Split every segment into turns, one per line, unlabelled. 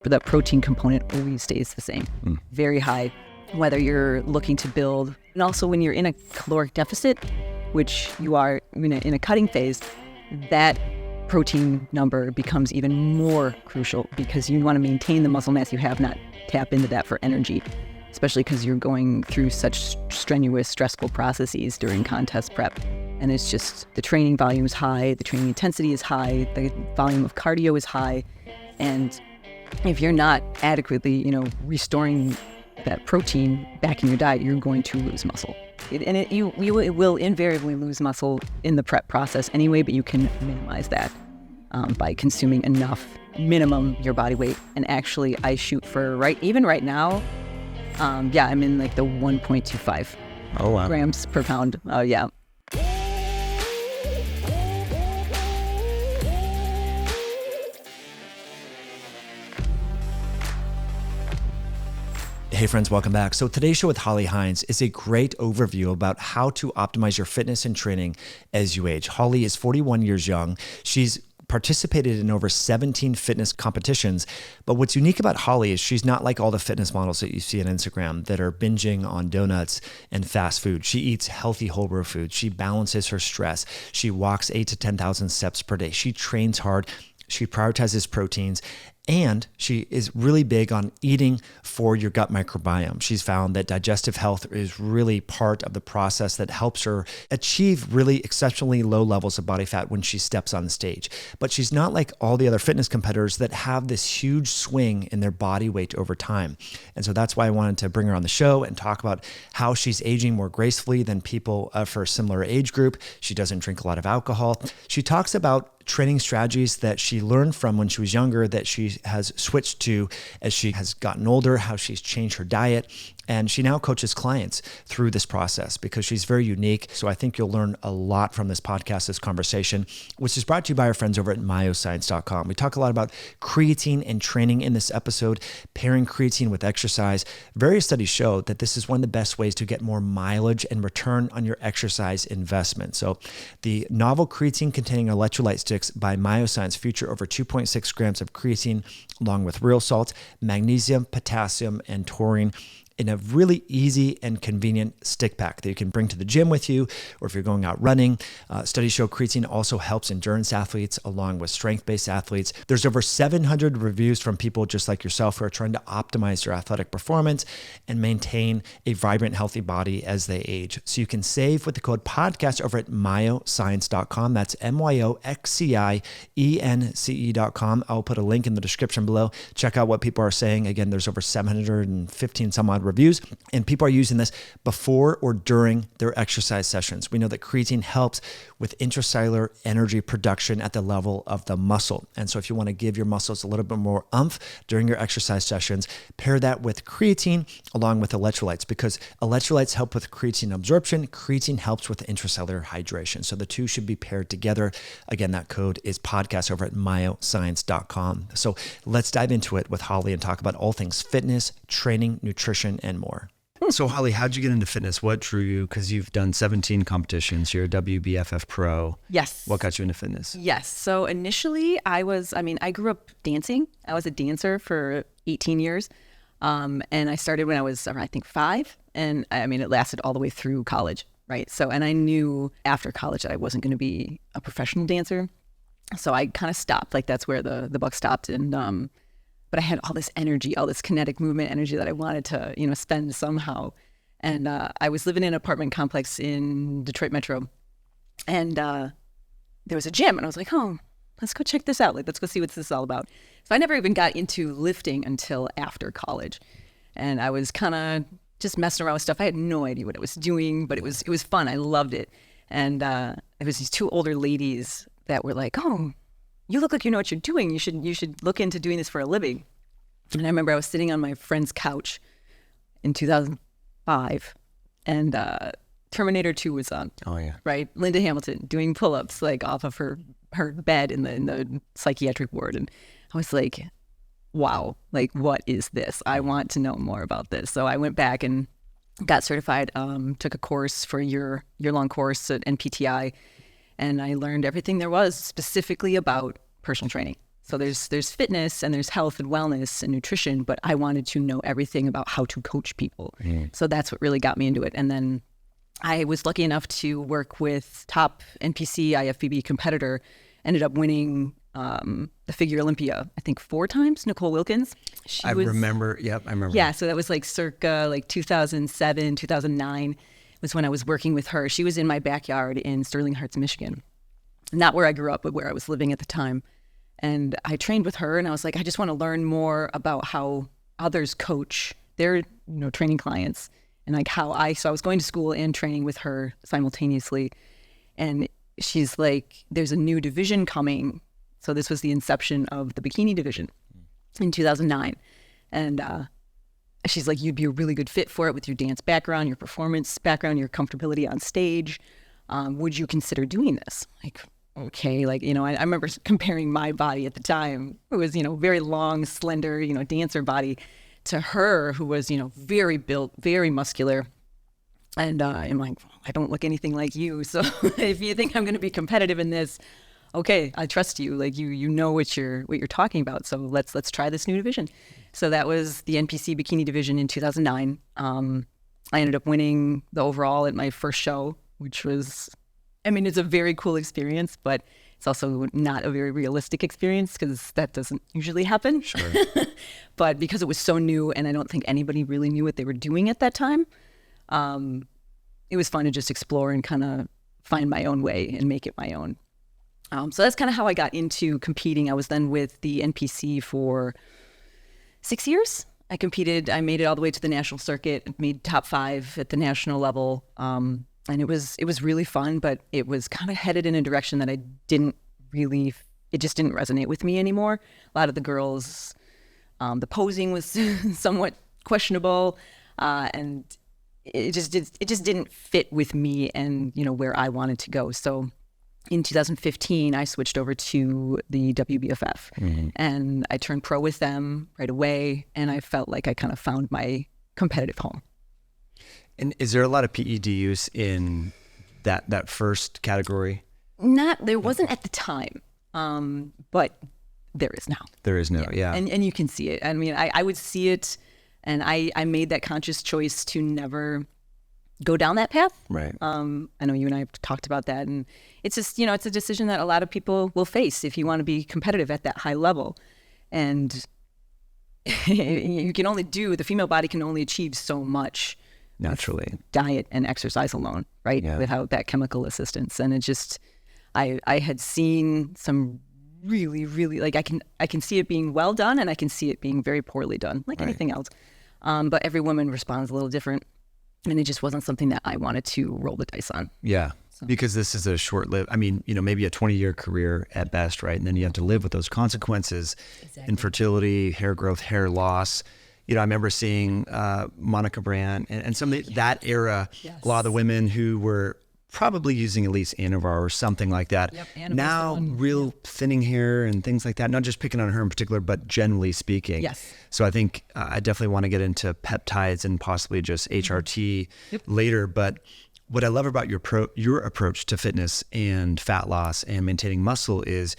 But that protein component always stays the same, very high, whether you're looking to build. And also when you're in a caloric deficit, which you are in a cutting phase, that protein number becomes even more crucial because you want to maintain the muscle mass you have, not tap into that for energy, especially because you're going through such strenuous, stressful processes during contest prep. And it's just the training volume is high, the training intensity is high, the volume of cardio is high. And if you're not adequately, restoring that protein back in your diet, you're going to lose muscle. You will invariably lose muscle in the prep process anyway, but you can minimize that by consuming enough, minimum your body weight. And actually, I shoot for even right now, I'm in like the 1.25 grams per pound. Yeah.
Hey friends, welcome back. So today's show with Holly Hines is a great overview about how to optimize your fitness and training as you age. Holly is 41 years young. She's participated in over 17 fitness competitions. But what's unique about Holly is she's not like all the fitness models that you see on Instagram that are binging on donuts and fast food. She eats healthy whole real food. She balances her stress. She walks 8 to 10,000 steps per day. She trains hard. She prioritizes proteins. And she is really big on eating for your gut microbiome. She's found that digestive health is really part of the process that helps her achieve really exceptionally low levels of body fat when she steps on the stage. But she's not like all the other fitness competitors that have this huge swing in their body weight over time. And so that's why I wanted to bring her on the show and talk about how she's aging more gracefully than people of her similar age group. She doesn't drink a lot of alcohol. She talks about training strategies that she learned from when she was younger that she has switched to as she has gotten older, how she's changed her diet. And she now coaches clients through this process because she's very unique. So I think you'll learn a lot from this podcast, this conversation, which is brought to you by our friends over at myoscience.com. We talk a lot about creatine and training in this episode, pairing creatine with exercise. Various studies show that this is one of the best ways to get more mileage and return on your exercise investment. So the novel creatine containing electrolyte sticks by Myoscience feature over 2.6 grams of creatine along with real salts, magnesium, potassium, and taurine in a really easy and convenient stick pack that you can bring to the gym with you, or if you're going out running. Studies show creatine also helps endurance athletes along with strength-based athletes. There's over 700 reviews from people just like yourself who are trying to optimize their athletic performance and maintain a vibrant, healthy body as they age. So you can save with the code podcast over at myoscience.com. That's MYOXCIENCE.com. I'll put a link in the description below. Check out what people are saying. Again, there's over 715 some odd reviews, and people are using this before or during their exercise sessions. We know that creatine helps with intracellular energy production at the level of the muscle. And so if you want to give your muscles a little bit more oomph during your exercise sessions, pair that with creatine along with electrolytes, because electrolytes help with creatine absorption. Creatine helps with intracellular hydration. So the two should be paired together. Again, that code is podcast over at myoscience.com. So let's dive into it with Holly and talk about all things fitness, training, nutrition, and more. So Holly, how'd you get into fitness? What drew you? Because you've done 17 competitions. You're a WBFF pro.
Yes.
What got you into fitness?
Yes. So initially I grew up dancing. I was a dancer for 18 years. And I started when I was, I think, 5. And it lasted all the way through college, right? So, and I knew after college that I wasn't going to be a professional dancer. So I kind of stopped. Like that's where the buck stopped. And, but I had all this energy, all this kinetic movement energy that I wanted to, spend somehow. And I was living in an apartment complex in Detroit Metro. And there was a gym. And I was like, oh, let's go check this out. Like, let's go see what this is all about. So I never even got into lifting until after college. And I was kind of just messing around with stuff. I had no idea what I was doing, but it was fun. I loved it. And it was these 2 older ladies that were like, oh, you look like you know what you're doing. You should look into doing this for a living. And I remember I was sitting on my friend's couch in 2005, and Terminator 2 was on.
Oh yeah,
right. Linda Hamilton doing pull-ups like off of her bed in the psychiatric ward, and I was like, wow, like what is this? I want to know more about this. So I went back and got certified. Took a course for a year-long course at NPTI. And I learned everything there was specifically about personal training. So there's fitness and there's health and wellness and nutrition, but I wanted to know everything about how to coach people. So that's what really got me into it. And then I was lucky enough to work with top NPC IFBB competitor, ended up winning the Figure Olympia, I think 4 times, Nicole Wilkins.
I remember.
Yeah, so that was like circa like 2007, 2009 was when I was working with her. She was in my backyard in Sterling Heights, Michigan. Not where I grew up, but where I was living at the time. And I trained with her, and I was like, I just want to learn more about how others coach their, training clients, and like so I was going to school and training with her simultaneously. And she's like, there's a new division coming. So this was the inception of the bikini division in 2009. And she's like, you'd be a really good fit for it with your dance background, your performance background, your comfortability on stage. Would you consider doing this? Like, okay, like, I remember comparing my body at the time. It was, very long, slender, dancer body to her who was, very built, very muscular. And I'm like, I don't look anything like you. So if you think I'm going to be competitive in this, okay, I trust you. Like you know what you're talking about. So let's try this new division. So that was the NPC bikini division in 2009. I ended up winning the overall at my first show, which was, it's a very cool experience, but it's also not a very realistic experience because that doesn't usually happen.
Sure.
But because it was so new and I don't think anybody really knew what they were doing at that time, it was fun to just explore and kind of find my own way and make it my own. So that's kind of how I got into competing. I was then with the NPC for 6 years. I made it all the way to the national circuit, made top 5 at the national level. And it was really fun, but it was kind of headed in a direction that it just didn't resonate with me anymore. A lot of the girls, the posing was somewhat questionable, and it just didn't fit with me and, where I wanted to go. So in 2015, I switched over to the WBFF and I turned pro with them right away. And I felt like I kind of found my competitive home.
And is there a lot of PED use in that first category?
There wasn't at the time, but there is now.
There is now, yeah.
And you can see it. I would see it, and I made that conscious choice to never go down that path.
Right.
I know you and I have talked about that, and it's just, it's a decision that a lot of people will face if you want to be competitive at that high level. And the female body can only achieve so much
naturally,
diet and exercise alone, right? Yeah. Without that chemical assistance. And it just, I had seen some really, really, like I can see it being well done and I can see it being very poorly done, like anything else. But every woman responds a little different. And it just wasn't something that I wanted to roll the dice on.
Yeah. So. Because this is a short-lived, maybe a 20-year career at best, right? And then you have to live with those consequences, infertility, hair growth, hair loss. I remember seeing Monica Brand and some of that era, a lot of the women who were probably using at least Anavar or something like that. Yep, now real thinning hair and things like that, not just picking on her in particular, but generally speaking.
Yes.
So I think I definitely want to get into peptides and possibly just HRT later. But what I love about your approach to fitness and fat loss and maintaining muscle is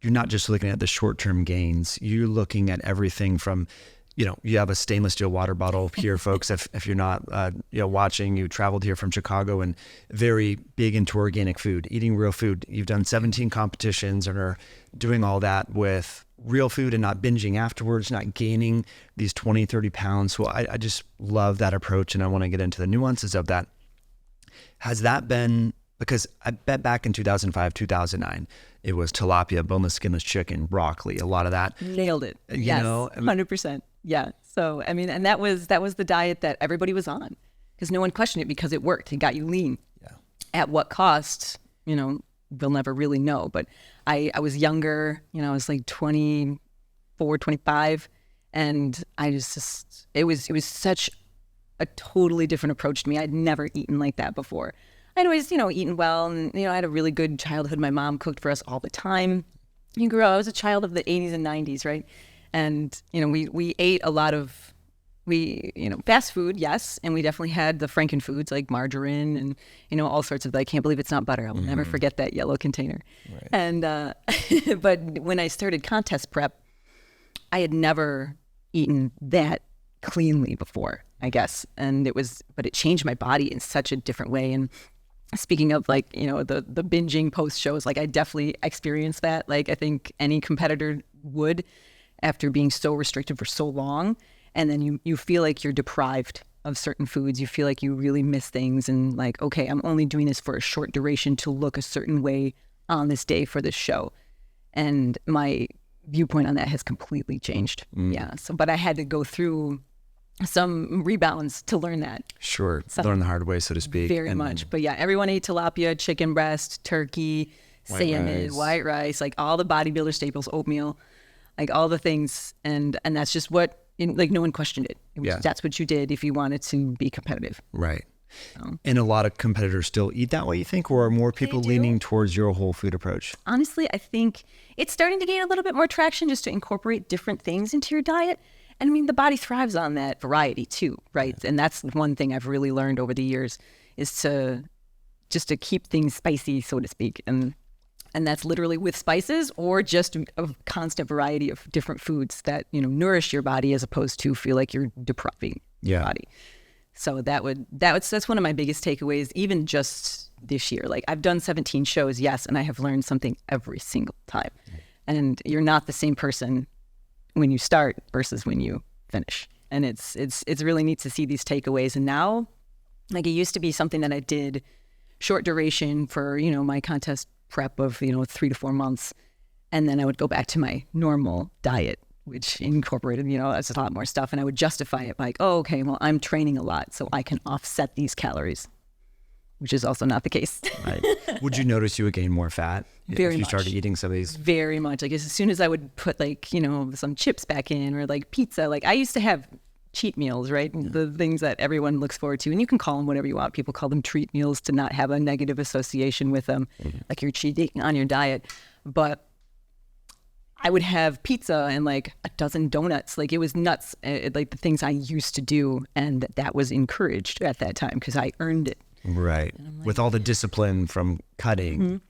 you're not just looking at the short-term gains. You're looking at everything from, you have a stainless steel water bottle here, folks. If you're not, watching, you traveled here from Chicago and very big into organic food, eating real food. You've done 17 competitions and are doing all that with real food and not binging afterwards, not gaining these 20, 30 pounds. So I just love that approach, and I want to get into the nuances of that. Has that been, because I bet back in 2005, 2009, it was tilapia, boneless, skinless chicken, broccoli, a lot of that.
Nailed it. Yes, 100%. Yeah. So, and that was the diet that everybody was on because no one questioned it because it worked. It got you lean. Yeah. At what cost, we'll never really know. But I was younger, I was like 24, 25. And I just it was such a totally different approach to me. I'd never eaten like that before. I'd always, eaten well. And, I had a really good childhood. My mom cooked for us all the time. I was a child of the 80s and 90s, right? And, we ate a lot of fast food, yes. And we definitely had the Frankenfoods like margarine and, all sorts of, I can't believe it's not butter. I will never forget that yellow container.
Right.
And, but when I started contest prep, I had never eaten that cleanly before, I guess. And but it changed my body in such a different way. And speaking of the binging post shows, like I definitely experienced that. Like I think any competitor would, after being so restricted for so long. And then you feel like you're deprived of certain foods. You feel like you really miss things. And like, okay, I'm only doing this for a short duration to look a certain way on this day for this show. And my viewpoint on that has completely changed. Yeah. So, but I had to go through some rebounds to learn that.
Sure. Learn the hard way, so to speak.
Very much. But yeah, everyone ate tilapia, chicken breast, turkey, salmon, white rice, like all the bodybuilder staples, oatmeal, like all the things. And that's just what, no one questioned it. That's what you did if you wanted to be competitive.
Right. And a lot of competitors still eat that way, you think, or are more people leaning towards your whole food approach?
Honestly, I think it's starting to gain a little bit more traction just to incorporate different things into your diet. And I mean, the body thrives on that variety too, right? Yeah. And that's one thing I've really learned over the years is to keep things spicy, so to speak. And that's literally with spices or just a constant variety of different foods that, nourish your body as opposed to feel like you're depriving your body. So that's one of my biggest takeaways, even just this year. Like I've done 17 shows, yes, and I have learned something every single time. And you're not the same person when you start versus when you finish. And it's really neat to see these takeaways. And now, like it used to be something that I did short duration for, my contest prep of 3 to 4 months, and then I would go back to my normal diet, which incorporated that's a lot more stuff, and I would justify it like, oh, okay, well, I'm training a lot so I can offset these calories, which is also not the case.
Right. Would you notice you would gain more fat if you started eating some of these?
Very much. Like as soon as I would put some chips back in or like pizza, like I used to have cheat meals, right? The things that everyone looks forward to. And you can call them whatever you want. People call them treat meals to not have a negative association with them, like you're cheating on your diet. But I would have pizza and like a dozen donuts. Like it was nuts, like the things I used to do. And that was encouraged at that time because I earned it.
Right. Like, with all the discipline from cutting.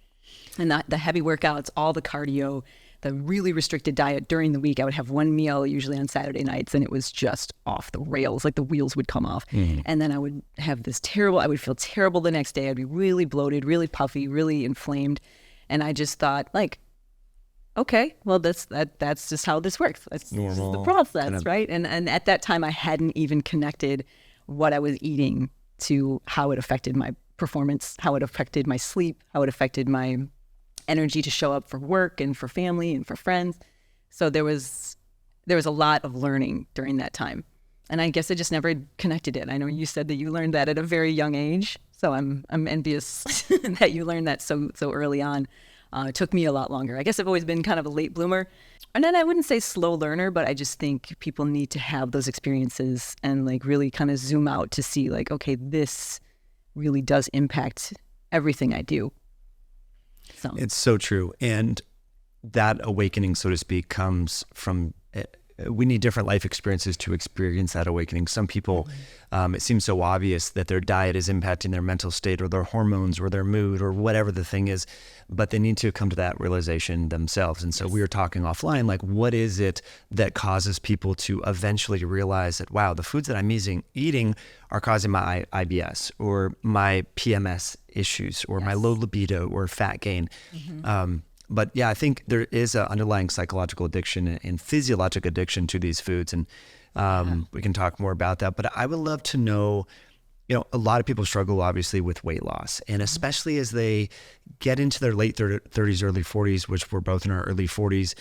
And the heavy workouts, all the cardio, the really restricted diet during the week. I would have one meal usually on Saturday nights and it was just off the rails, like the wheels would come off. And then I would have I would feel terrible the next day. I'd be really bloated, really puffy, really inflamed. And I just thought like, okay, well, that's just how this works. That's normal. The process, right? And at that time, I hadn't even connected what I was eating to how it affected my performance, how it affected my sleep, how it affected my energy to show up for work and for family and for friends. So there was a lot of learning during that time. And I guess I just never connected it. I know you said that you learned that at a very young age. So I'm envious that you learned that so early on. It took me a lot longer. I guess I've always been kind of a late bloomer. And then I wouldn't say slow learner, but I just think people need to have those experiences and like really kind of zoom out to see like, okay, this really does impact everything I do. So
it's so true. And that awakening, so to speak, comes from, we need different life experiences to experience that awakening. Some people, it seems so obvious that their diet is impacting their mental state or their hormones or their mood or whatever the thing is, but they need to come to that realization themselves. And so we were talking offline, like what is it that causes people to eventually realize that, wow, the foods that I'm eating are causing my IBS or my PMS issues or my low libido or fat gain. But yeah, I think there is an underlying psychological addiction and physiologic addiction to these foods. And we can talk more about that. But I would love to know, a lot of people struggle obviously with weight loss. And especially as they get into their late 30s, early 40s, which we're both in our early 40s,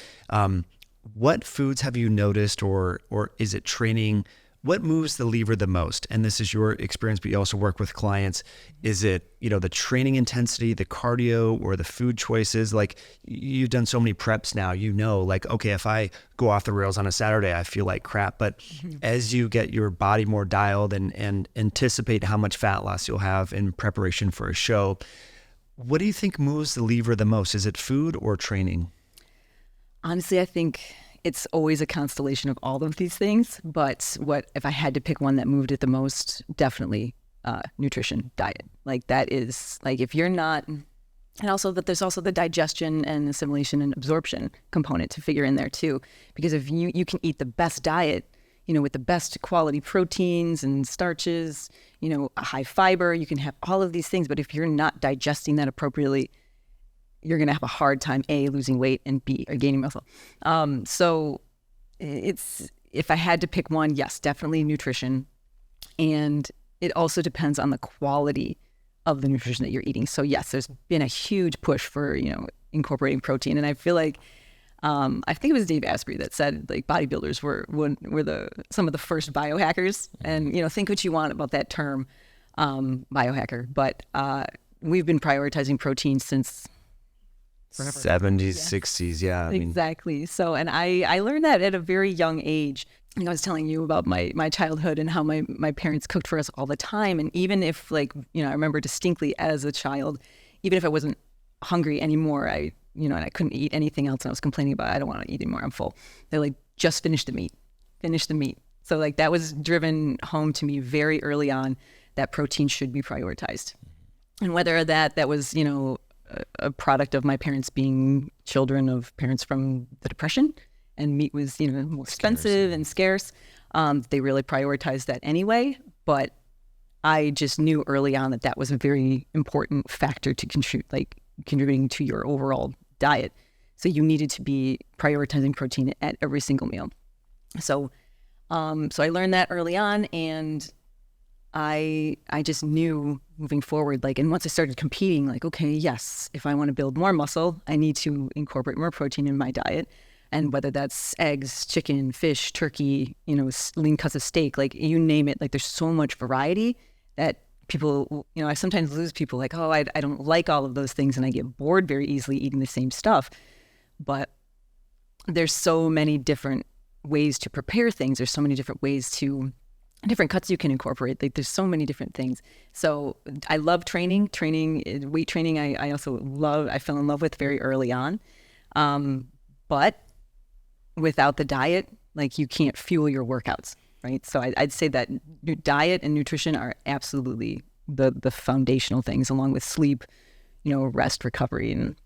what foods have you noticed or is it training? What moves the lever the most? And this is your experience, but you also work with clients. Is it, the training intensity, the cardio, or the food choices? Like you've done so many preps now, like, okay, if I go off the rails on a Saturday, I feel like crap. But as you get your body more dialed and anticipate how much fat loss you'll have in preparation for a show, what do you think moves the lever the most? Is it food or training?
Honestly, I think it's always a constellation of all of these things. But what if I had to pick one that moved it the most? Definitely nutrition, diet. Like that is like if you're not, and also that there's also the digestion and assimilation and absorption component to figure in there too. Because if you can eat the best diet, with the best quality proteins and starches, a high fiber, you can have all of these things. But if you're not digesting that appropriately, you're going to have a hard time, A, losing weight, and B, gaining muscle. So if I had to pick one, yes, definitely nutrition. And it also depends on the quality of the nutrition that you're eating. So yes, there's been a huge push for, incorporating protein. And I feel like, I think it was Dave Asprey that said like bodybuilders were some of the first biohackers. And, think what you want about that term, biohacker. But we've been prioritizing protein since forever.
70s, 60s. Yeah.
Exactly. So, and I learned that at a very young age. I was telling you about my childhood and how my parents cooked for us all the time. And even if I remember distinctly as a child, even if I wasn't hungry anymore, and I couldn't eat anything else and I was complaining about, I don't want to eat anymore, I'm full. They're like, just finish the meat. So like that was driven home to me very early on that protein should be prioritized. And whether that was, a product of my parents being children of parents from the Depression, and meat was, more expensive and scarce. They really prioritized that anyway. But I just knew early on that was a very important factor to contributing to your overall diet. So you needed to be prioritizing protein at every single meal. So, so I learned that early on, and I just knew moving forward, and once I started competing, okay, yes, if I want to build more muscle, I need to incorporate more protein in my diet. And whether that's eggs, chicken, fish, turkey, lean cuts of steak, you name it, there's so much variety that people, I sometimes lose people I don't like all of those things, and I get bored very easily eating the same stuff. But there's so many different ways to prepare things. There's so many different different cuts you can incorporate. There's so many different things. So I love training, weight training. I also I fell in love with very early on. But without the diet, you can't fuel your workouts, right? So I'd say that diet and nutrition are absolutely the foundational things, along with sleep, rest, recovery, and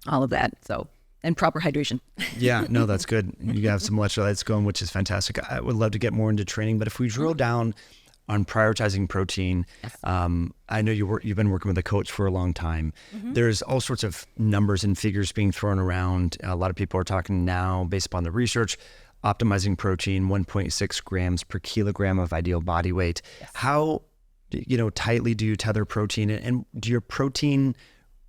all of that. So, and proper hydration.
Yeah, no, that's good. You have some electrolytes going, which is fantastic. I would love to get more into training, but if we drill down on prioritizing protein, yes. I know you've been working with a coach for a long time. Mm-hmm. There's all sorts of numbers and figures being thrown around. A lot of people are talking now, based upon the research, optimizing protein, 1.6 grams per kilogram of ideal body weight. Yes. How, tightly do you tether protein, and do your protein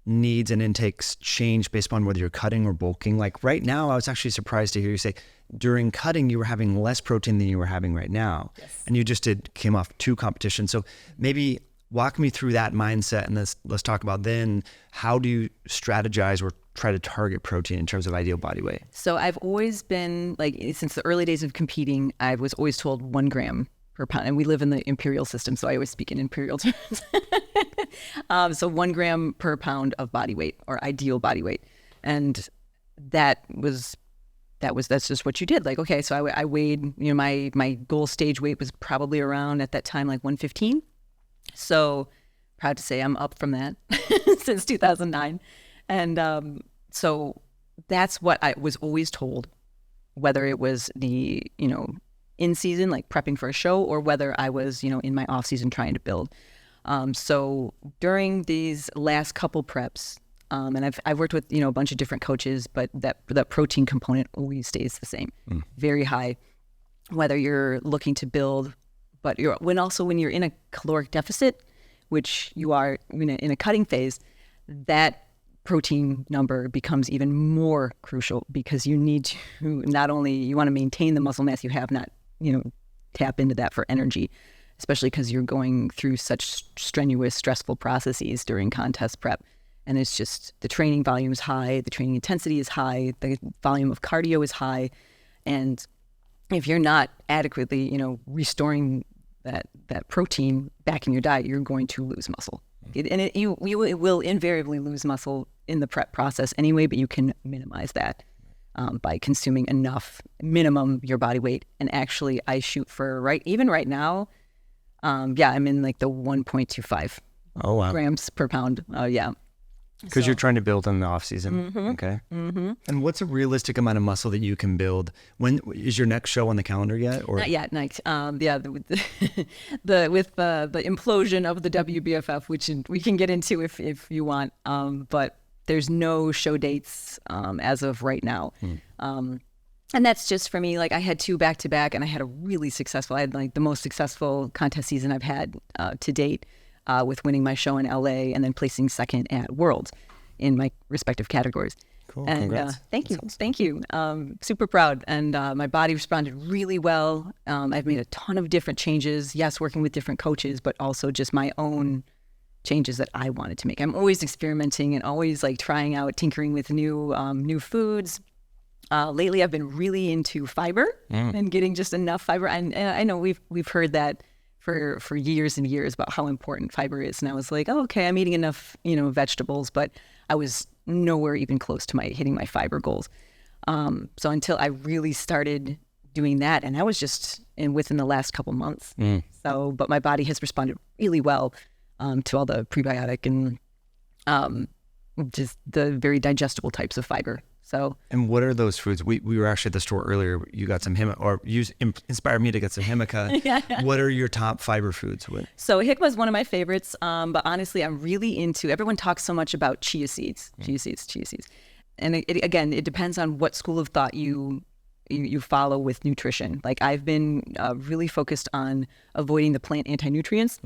needs and intakes change based upon whether you're cutting or bulking? Right now, I was actually surprised to hear you say during cutting, you were having less protein than you were having right now. Yes. And you just came off 2 competitions. So maybe walk me through that mindset, and let's talk about then how do you strategize or try to target protein in terms of ideal body weight? So
I've always been since the early days of competing, I was always told 1 gram per pound, and we live in the imperial system, so I always speak in imperial terms. So 1 gram per pound of body weight, or ideal body weight, and that's just what you did. Okay, so I weighed, my goal stage weight was probably around at that time 115. So proud to say I'm up from that since 2009, and so that's what I was always told, whether it was the in season, prepping for a show, or whether I was, in my off season trying to build. So during these last couple preps, and I've worked with, a bunch of different coaches, but that protein component always stays the same, very high, whether you're looking to build, but when you're in a caloric deficit, which you are in a cutting phase, that protein number becomes even more crucial, because you need to not only, you want to maintain the muscle mass you have, not tap into that for energy, especially because you're going through such strenuous, stressful processes during contest prep. And it's just, the training volume is high, the training intensity is high, the volume of cardio is high. And if you're not adequately, restoring that protein back in your diet, you're going to lose muscle. You will invariably lose muscle in the prep process anyway, but you can minimize that by consuming enough, minimum your body weight. And actually, I shoot for even right now, I'm in like the 1.25
Oh, wow.
grams per pound. Yeah.
Because you're trying to build in the off season. Okay. And what's a realistic amount of muscle that you can build? When is your next show on the calendar yet? Or
not yet. With the implosion of the WBFF, which we can get into if you want. But there's no show dates as of right now. And that's just for me. Like I had 2 back-to-back, and I had I had like the most successful contest season I've had to date. With winning my show in LA and then placing second at Worlds in my respective categories.
Cool.
And
Congrats.
Thank you. Super proud. And my body responded really well. I've made a ton of different changes. Yes, working with different coaches, but also just my own changes that I wanted to make. I'm always experimenting and always like trying out, tinkering with new foods. Lately, I've been really into fiber and getting just enough fiber. And I know we've heard that for years and years about how important fiber is. And I was like, oh, okay, I'm eating enough, vegetables, but I was nowhere even close to hitting my fiber goals. So until I really started doing that, and that was just within the last couple months. So, but my body has responded really well to all the prebiotic and just the very digestible types of fiber. So,
and what are those foods? We were actually at the store earlier. You got some inspired me to get some himika. What are your top fiber foods?
So hikma is one of my favorites. But honestly, I'm really into. Everyone talks so much about chia seeds, chia seeds, and it depends on what school of thought you follow with nutrition. Like I've been really focused on avoiding the plant anti-nutrients.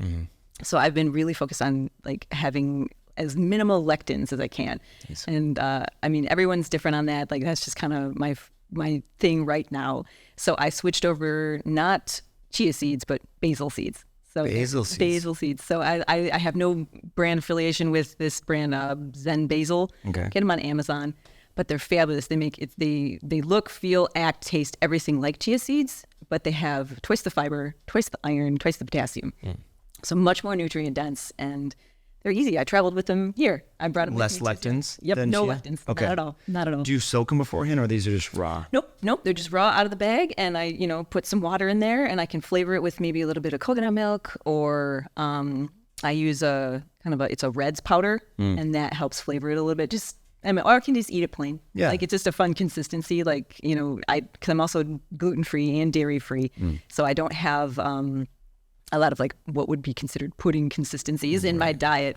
So I've been really focused on like having as minimal lectins as I can. Yes. And everyone's different on that. Like that's just kind of my thing right now. So I switched over not chia seeds, but basil seeds. So
basil seeds.
So I have no brand affiliation with this brand, Zen Basil.
Okay.
Get them on Amazon, but they're fabulous. They make it. They look, feel, act, taste everything like chia seeds, but they have twice the fiber, twice the iron, twice the potassium. So much more nutrient dense, and they're easy. I traveled with them here. I brought them
less lectins.
Yep, no
chia?
lectins.
Okay.
Not at all.
Do you soak them beforehand, or these are just raw?
Nope. They're just raw out of the bag, and I put some water in there, and I can flavor it with maybe a little bit of coconut milk, or I use it's a Reds powder, and that helps flavor it a little bit. Or I can just eat it plain.
Yeah.
Like it's just a fun consistency. Like because I'm also gluten free and dairy free, so I don't have a lot of like what would be considered pudding consistencies in my diet.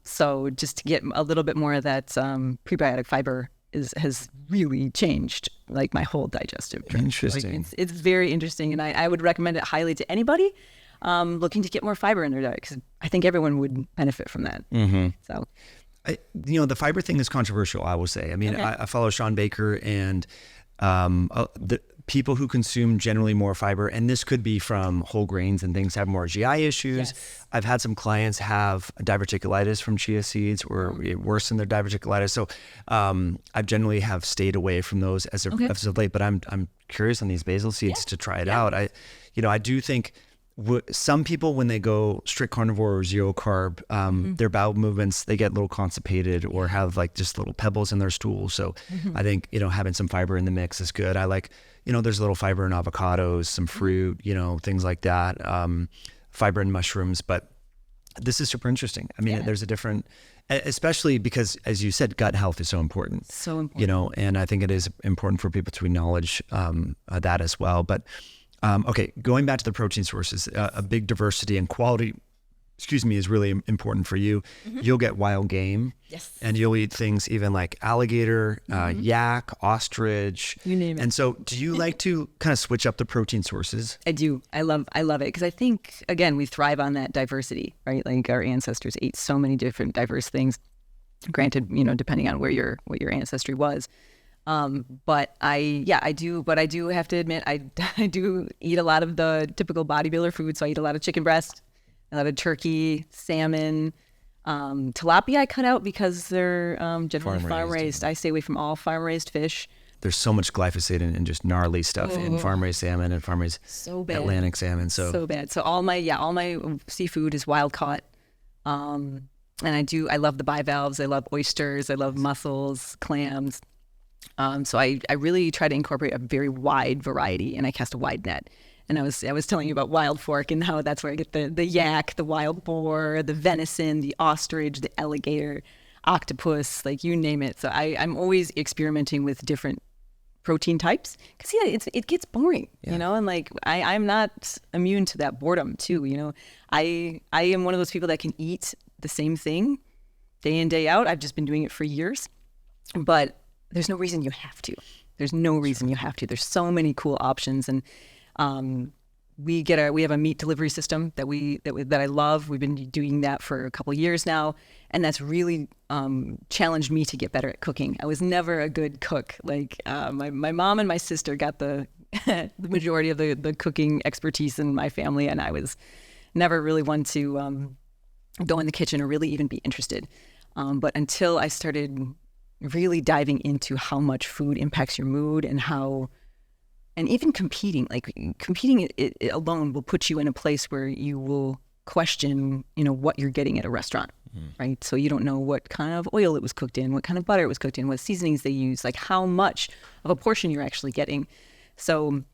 So just to get a little bit more of that prebiotic fiber has really changed like my whole digestive tract.
Interesting.
Like, it's very interesting, and I would recommend it highly to anybody looking to get more fiber in their diet, because I think everyone would benefit from that. So.
The fiber thing is controversial, I will say. I mean, okay. I follow Sean Baker and the people who consume generally more fiber, and this could be from whole grains and things, have more GI issues.
Yes.
I've had some clients have diverticulitis from chia seeds or it worsened their diverticulitis. So I generally have stayed away from those as of late, but I'm curious on these basil seeds to try it out. I do think some people, when they go strict carnivore or zero carb, their bowel movements, they get a little constipated or have like just little pebbles in their stool. So I think, having some fiber in the mix is good. I like, there's a little fiber in avocados, some fruit, things like that, fiber in mushrooms. But this is super interesting. I mean, there's a different, especially because, as you said, gut health is so important.
So important.
And I think it is important for people to acknowledge that as well. But okay, going back to the protein sources, a big diversity and quality, is really important for you. You'll get wild game.
Yes. And
you'll eat things even like alligator, yak, ostrich.
You name it.
And so do you like to kind of switch up the protein sources?
I do. I love it, because I think, again, we thrive on that diversity, right? Like our ancestors ate so many different diverse things. Granted, depending on what your ancestry was. But I do have to admit, I do eat a lot of the typical bodybuilder food. So I eat a lot of chicken breast, a lot of turkey, salmon, tilapia I cut out because they're generally farm raised. I stay away from all farm raised fish.
There's so much glyphosate and just gnarly stuff in farm raised salmon and farm raised Atlantic salmon. So
bad. So all my seafood is wild caught. And I love the bivalves. I love oysters. I love mussels, clams. So I really try to incorporate a very wide variety, and I cast a wide net. And I was telling you about wild fork and how that's where I get the yak, the wild boar, the venison, the ostrich, the alligator, octopus, like you name it. So I'm always experimenting with different protein types because it gets boring, you know, and like I'm not immune to that boredom too. You know, I am one of those people that can eat the same thing day in, day out. I've just been doing it for years, but there's no reason you have to. There's no reason you have to. There's so many cool options, and we have a meat delivery system that I love. We've been doing that for a couple of years now, and that's really challenged me to get better at cooking. I was never a good cook. Like my mom and my sister got the the majority of the cooking expertise in my family, and I was never really one to go in the kitchen or really even be interested. But until I started really diving into how much food impacts your mood and even competing it alone will put you in a place where you will question, you know, what you're getting at a restaurant, right? So you don't know what kind of oil it was cooked in, what kind of butter it was cooked in, what seasonings they use, like how much of a portion you're actually getting. So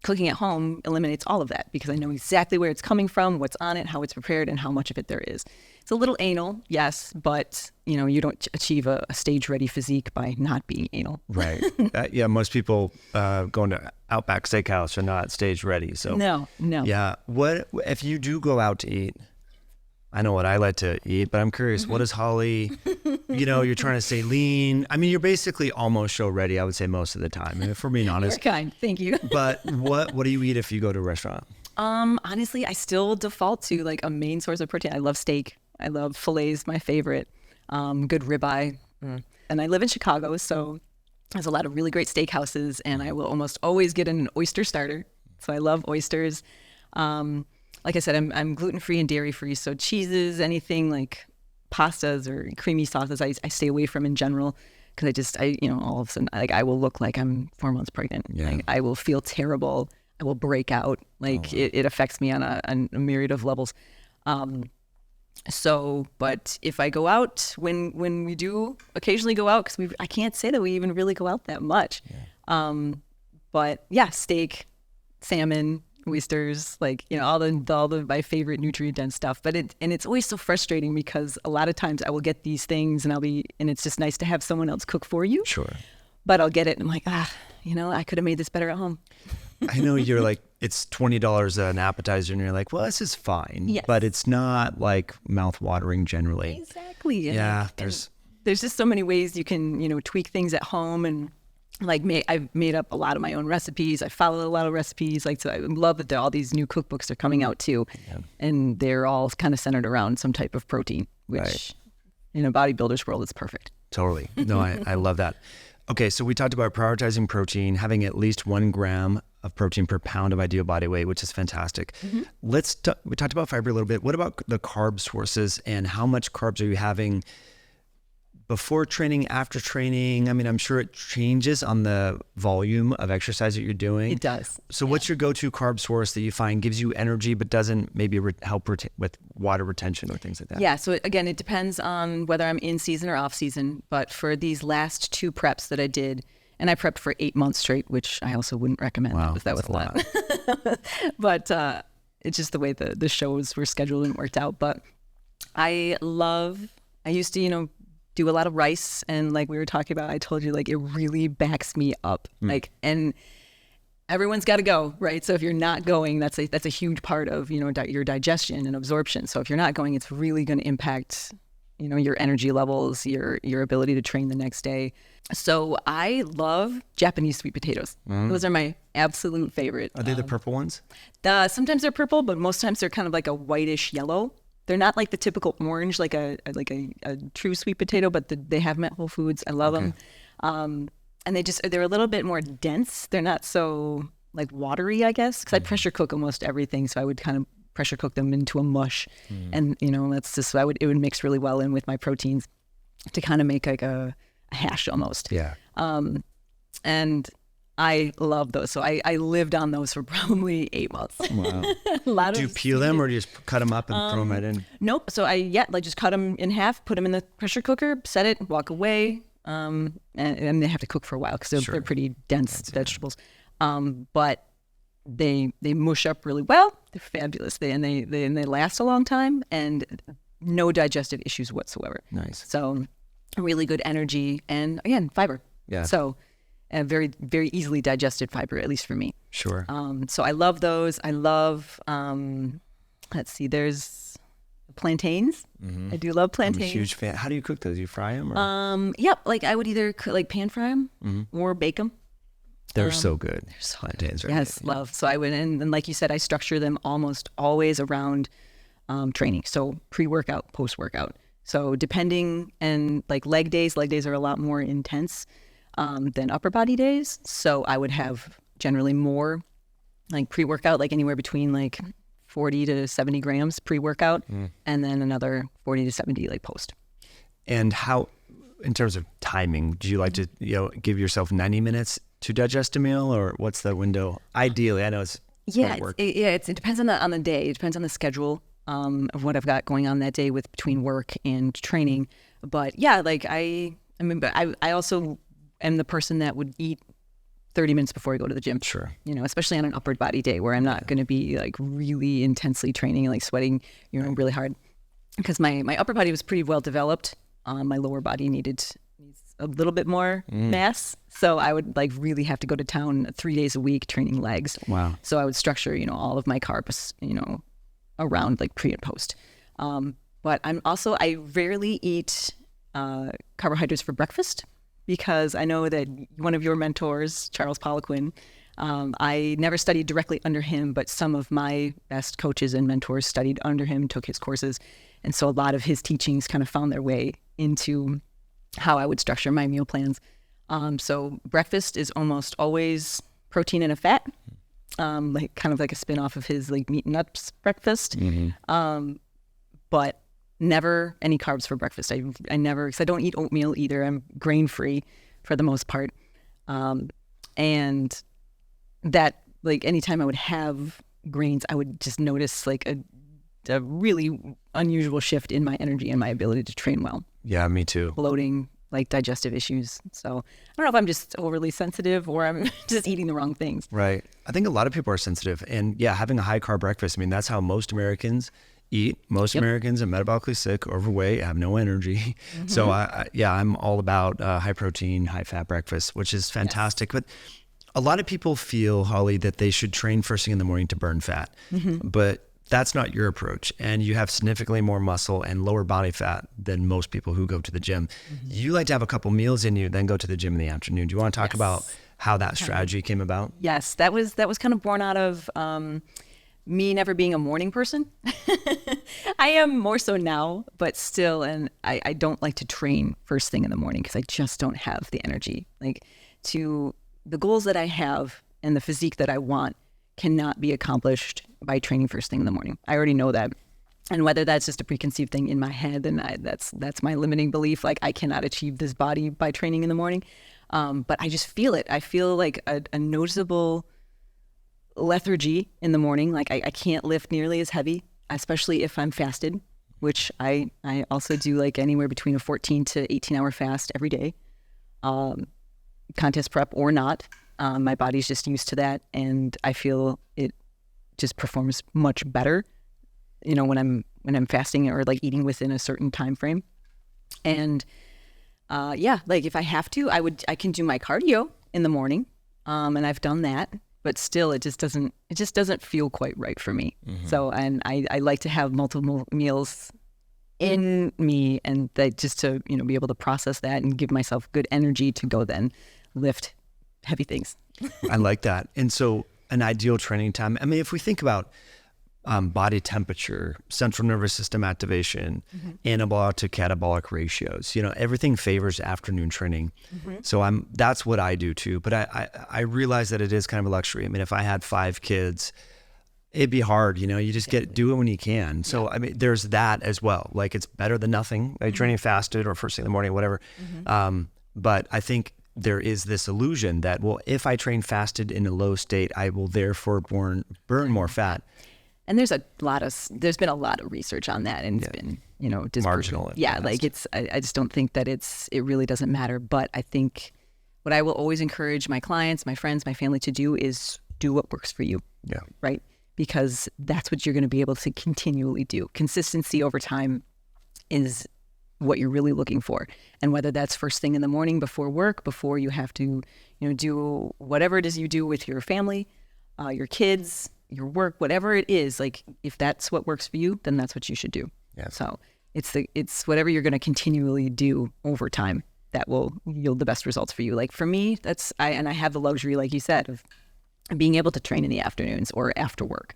cooking at home eliminates all of that because I know exactly where it's coming from, what's on it, how it's prepared, and how much of it there is. It's a little anal, yes, but you know, you don't achieve a stage-ready physique by not being anal.
Right. Yeah, most people going to Outback Steakhouse are not stage ready. So
no.
Yeah. What if you do go out to eat? I know what I like to eat, but I'm curious, what is Holly? You know, you're trying to stay lean. I mean, you're basically almost show ready, I would say, most of the time, if we're being honest.
You're kind. Thank you.
But what do you eat if you go to a restaurant?
Honestly, I still default to like a main source of protein. I love steak. I love fillets, my favorite. Good ribeye. And I live in Chicago, so there's a lot of really great steakhouses, and I will almost always get an oyster starter. So I love oysters. Like I said, I'm gluten-free and dairy-free, so cheeses, anything like pastas or creamy sauces, I stay away from in general because all of a sudden, like I will look like I'm 4 months pregnant.
Yeah.
Like, I will feel terrible. I will break out. Like it affects me on a myriad of levels. But if I go out, when we do occasionally go out, because I can't say that we even really go out that much. Yeah. But yeah, steak, salmon, oysters, like, you know, all the my favorite nutrient dense stuff. But it's always so frustrating because a lot of times I will get these things and it's just nice to have someone else cook for you.
Sure.
But I'll get it and I'm like, I could have made this better at home.
I know you're like, it's $20 an appetizer and you're like, well, this is fine.
Yes.
But it's not like mouth-watering generally.
Exactly.
Yeah.
There's just so many ways you can, you know, tweak things at home. And like I've made up a lot of my own recipes. I follow a lot of recipes. Like, so I love that all these new cookbooks are coming out too. Yeah. And they're all kind of centered around some type of protein, which in a bodybuilder's world is perfect.
Totally. No, I love that. Okay, so we talked about prioritizing protein, having at least 1 gram of protein per pound of ideal body weight, which is fantastic. Mm-hmm. We talked about fiber a little bit. What about the carb sources and how much carbs are you having before training, after training? I mean, I'm sure it changes on the volume of exercise that you're doing.
It does.
So what's your go-to carb source that you find gives you energy but doesn't maybe help with water retention or things like that?
Yeah, so again, it depends on whether I'm in season or off season. But for these last 2 preps that I did, and I prepped for 8 months straight, which I also wouldn't recommend.
Wow,
because that was a lot. But it's just the way the shows were scheduled and worked out. But I used to, you know, do a lot of rice, and like we were talking about, I told you, like, it really backs me up. Like, and everyone's got to go, right? So if you're not going, that's a huge part of, you know, your digestion and absorption. So if you're not going, it's really going to impact, you know, your energy levels, your ability to train the next day. So I love Japanese sweet potatoes. Those are my absolute favorite.
Are they the purple ones?
Sometimes they're purple, but most times they're kind of like a whitish yellow. They're not like the typical orange, like a true sweet potato, but they have them at Whole Foods. I love them. And they're a little bit more dense. They're not so like watery, I guess, because I pressure cook almost everything. So I would kind of pressure cook them into a mush. And, you know, that's just, it would mix really well in with my proteins to kind of make like a hash almost.
Yeah.
And I love those. So I lived on those for probably 8 months.
Wow. Do you peel them or do you just cut them up and throw them right in?
Nope. So I just cut them in half, put them in the pressure cooker, set it, walk away. and they have to cook for a while because they're pretty dense vegetables. But they mush up really well. They're fabulous. They last a long time and no digestive issues whatsoever.
Nice.
So really good energy and again fiber.
Yeah.
So very very easily digested fiber, at least for me.
Sure.
So I love those. I love let's see. There's plantains. I do love plantains.
I'm a huge fan. How do you cook those? You fry them? Or?
Yep. Like I would either pan fry them or bake them.
They're so good. They're so plantains, right?
Yes, love. So I went in, and like you said, I structure them almost always around training. So pre-workout, post-workout. So depending, and like leg days are a lot more intense than upper body days. So I would have generally more like pre-workout, like anywhere between like 40 to 70 grams pre-workout, and then another 40 to 70 like post.
And how, in terms of timing, do you like to give yourself 90 minutes to digest a meal, or what's the window? Ideally, I know it's work.
It depends on the day. It depends on the schedule of what I've got going on that day with between work and training. But yeah, like I also am the person that would eat 30 minutes before I go to the gym.
Sure.
Especially on an upper body day where I'm not going to be like really intensely training, like sweating, really hard, because my upper body was pretty well developed. My lower body needs a little bit more mass. So I would like really have to go to town 3 days a week training legs.
Wow.
So I would structure, all of my carbs, around like pre and post. But I rarely eat carbohydrates for breakfast, because I know that one of your mentors, Charles Poliquin, I never studied directly under him, but some of my best coaches and mentors studied under him, took his courses. And so a lot of his teachings kind of found their way into how I would structure my meal plans. So breakfast is almost always protein and a fat, like kind of like a spin-off of his like meat and nuts breakfast. But never any carbs for breakfast. I never, because I don't eat oatmeal either. I'm grain-free for the most part. And that, like, anytime I would have grains, I would just notice like a really unusual shift in my energy and my ability to train well.
Yeah, me too.
Bloating, like digestive issues. So I don't know if I'm just overly sensitive or I'm just eating the wrong things.
Right. I think a lot of people are sensitive. And yeah, having a high carb breakfast, I mean, that's how most Americans eat. Most Americans are metabolically sick, overweight, have no energy. So I'm all about high protein, high fat breakfast, which is fantastic. But a lot of people feel, Holly, that they should train first thing in the morning to burn fat. But that's not your approach. And you have significantly more muscle and lower body fat than most people who go to the gym. You like to have a couple meals in you, then go to the gym in the afternoon. Do you want to talk about how that strategy came about?
Yes, that was kind of born out of me never being a morning person. I am more so now, but still, and I don't like to train first thing in the morning because I just don't have the energy. Like, to the goals that I have and the physique that I want cannot be accomplished by training first thing in the morning. I already know that. And whether that's just a preconceived thing in my head, and that's my limiting belief, like I cannot achieve this body by training in the morning. But I just feel it. I feel like a noticeable lethargy in the morning. Like I can't lift nearly as heavy, especially if I'm fasted, which I also do, like anywhere between a 14 to 18 hour fast every day, contest prep or not. My body's just used to that, and I feel it just performs much better, when I'm fasting or like eating within a certain time frame. And like if I have to, I can do my cardio in the morning, and I've done that, but still it just doesn't feel quite right for me. So, and I like to have multiple meals in me, and that just to be able to process that and give myself good energy to go then lift heavy things.
I like that. And so an ideal training time, I mean, if we think about body temperature, central nervous system activation, anabolic to catabolic ratios, everything favors afternoon training. So that's what I do too. But I realize that it is kind of a luxury. I mean, if I had 5 kids, it'd be hard, you just do it when you can. So, I mean, there's that as well. Like, it's better than nothing, like training fasted or first thing in the morning, whatever. But I think there is this illusion that, well, if I train fasted in a low state, I will therefore burn more fat.
And there's been a lot of research on that, and it's been,
marginal.
Yeah, like I just don't think that it really doesn't matter. But I think what I will always encourage my clients, my friends, my family to do is do what works for you.
Yeah.
Right. Because that's what you're going to be able to continually do. Consistency over time is what you're really looking for. And whether that's first thing in the morning before work, before you have to, do whatever it is you do with your family, your kids, your work, whatever it is, like if that's what works for you, then that's what you should do.
Yeah.
So it's whatever you're going to continually do over time that will yield the best results for you. Like for me, I have the luxury, like you said, of being able to train in the afternoons or after work.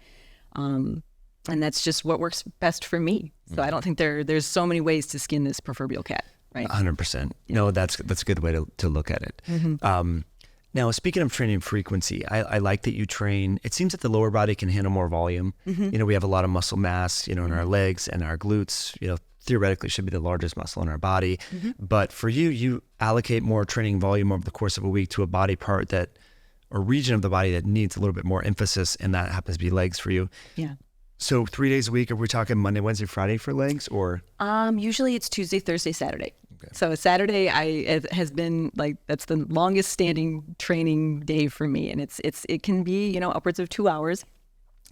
And that's just what works best for me. So I don't think there's so many ways to skin this proverbial cat, right?
100%. No, that's a good way to look at it. Now, speaking of training frequency, I like that you train. It seems that the lower body can handle more volume. We have a lot of muscle mass, in our legs and our glutes, theoretically should be the largest muscle in our body. But for you allocate more training volume over the course of a week to a body part or region of the body that needs a little bit more emphasis, and that happens to be legs for you.
Yeah.
So 3 days a week, are we talking Monday, Wednesday, Friday for legs, or?
Usually it's Tuesday, Thursday, Saturday.
Okay.
So Saturday it has been that's the longest standing training day for me. And it can be, upwards of 2 hours.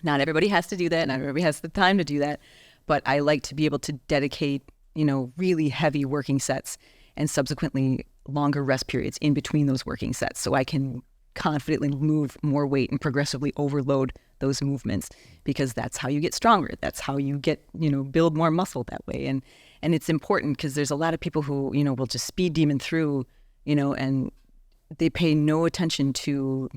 Not everybody has to do that. Not everybody has the time to do that. But I like to be able to dedicate, really heavy working sets and subsequently longer rest periods in between those working sets. So I can confidently move more weight and progressively overload those movements, because that's how you get stronger. That's how you get, build more muscle that way. And it's important because there's a lot of people who, will just speed demon through, and they pay no attention to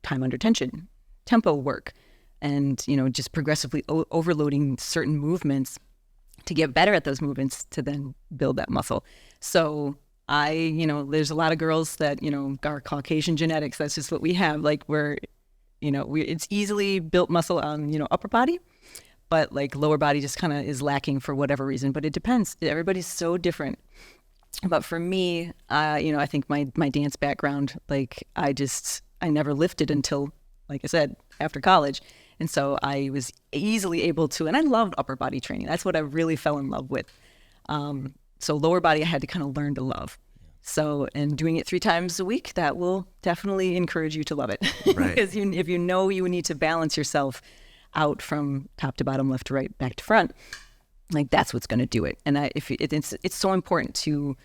time under tension, tempo work, and, just progressively overloading certain movements to get better at those movements to then build that muscle. So there's a lot of girls that, are Caucasian genetics. That's just what we have. Like it's easily built muscle on, upper body, but like lower body just kind of is lacking for whatever reason. But it depends. Everybody's so different. But for me, I think my dance background, like I never lifted until, like I said, after college. And so I was easily able to, and I loved upper body training. That's what I really fell in love with. So lower body, I had to kind of learn to love. So, and doing it 3 times a week, that will definitely encourage you to love it.
Right.
Because if you need to balance yourself out from top to bottom, left to right, back to front, like that's what's going to do it. And it's so important to,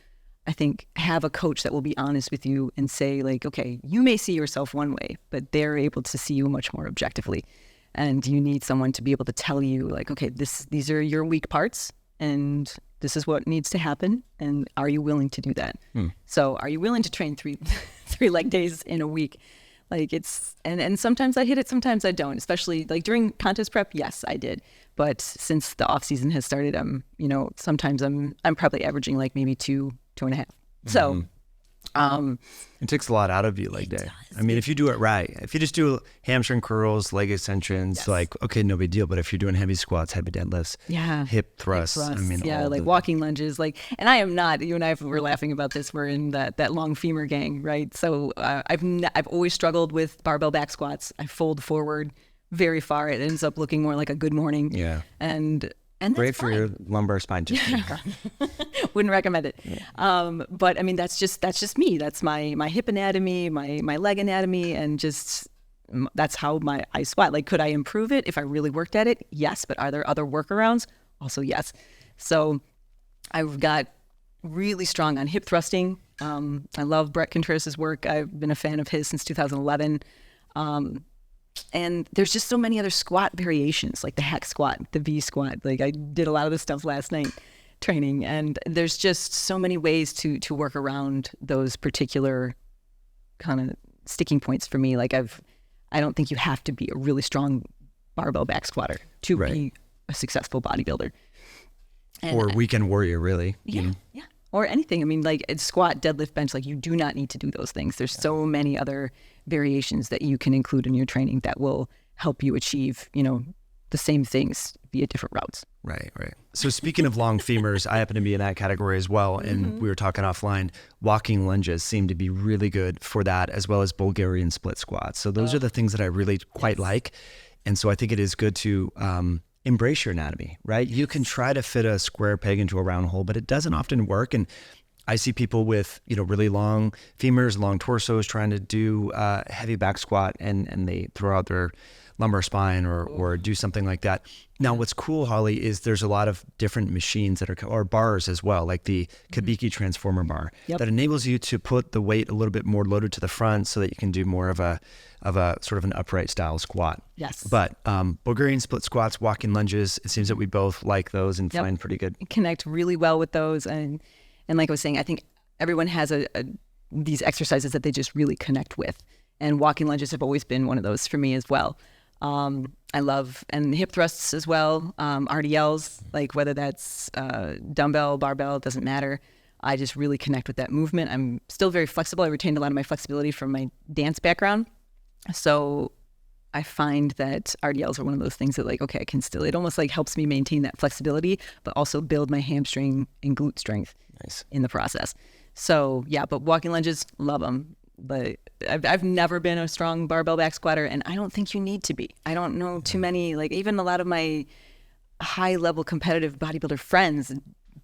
I think, have a coach that will be honest with you and say like, okay, you may see yourself one way, but they're able to see you much more objectively. And you need someone to be able to tell you like, okay, these are your weak parts, and this is what needs to happen. And are you willing to do that? So are you willing to train three leg days in a week? Like and sometimes I hit it, sometimes I don't, especially like during contest prep. Yes, I did. But since the off season has started, sometimes I'm probably averaging like maybe 2.5. So,
it takes a lot out of you leg day. I mean, if you do it right, if you just do hamstring curls, leg extensions, like, okay, no big deal. But if you're doing heavy squats, heavy deadlifts, hip thrusts, I mean,
like walking lunges, like, and I am not, you and I were laughing about this. We're in that long femur gang, right? So I've always struggled with barbell back squats. I fold forward very far. It ends up looking more like a good morning.
Yeah.
And
great for your lumbar spine.
Wouldn't recommend it. But I mean, that's just me. That's my hip anatomy, my leg anatomy, and just that's how I squat. Like, could I improve it if I really worked at it? Yes. But are there other workarounds? Also, yes. So I've got really strong on hip thrusting. I love Brett Contreras' work. I've been a fan of his since 2011. And there's just so many other squat variations, like the hack squat, the V squat. Like I did a lot of this stuff last night training, and there's just so many ways to work around those particular kind of sticking points for me. Like I don't think you have to be a really strong barbell back squatter to be a successful bodybuilder.
Or weekend warrior, really.
Yeah. Or anything. I mean, like squat, deadlift, bench, like you do not need to do those things. There's so many other variations that you can include in your training that will help you achieve, the same things via different routes.
Right. So speaking of long femurs, I happen to be in that category as well. And we were talking offline, walking lunges seem to be really good for that, as well as Bulgarian split squats. So those are the things that I really quite like. And so I think it is good to embrace your anatomy, right? You can try to fit a square peg into a round hole, but it doesn't often work. And I see people with, really long femurs, long torsos trying to do heavy back squat and they throw out their lumbar spine or do something like that. Now, what's cool, Holly, is there's a lot of different machines that are bars as well, like the Kabiki transformer bar that enables you to put the weight a little bit more loaded to the front so that you can do more of a sort of an upright style squat.
Yes.
But Bulgarian split squats, walking lunges, it seems that we both like those and find pretty good.
Connect really well with those. And like I was saying, I think everyone has these exercises that they just really connect with. And walking lunges have always been one of those for me as well. I love, and hip thrusts as well, RDLs, like whether that's dumbbell, barbell, doesn't matter. I just really connect with that movement. I'm still very flexible. I retained a lot of my flexibility from my dance background. So I find that RDLs are one of those things that I can still, it almost helps me maintain that flexibility, but also build my hamstring and glute strength in the process. So yeah, but walking lunges, love them. But I've never been a strong barbell back squatter, and I don't think you need to be. I don't know too many, even a lot of my high level competitive bodybuilder friends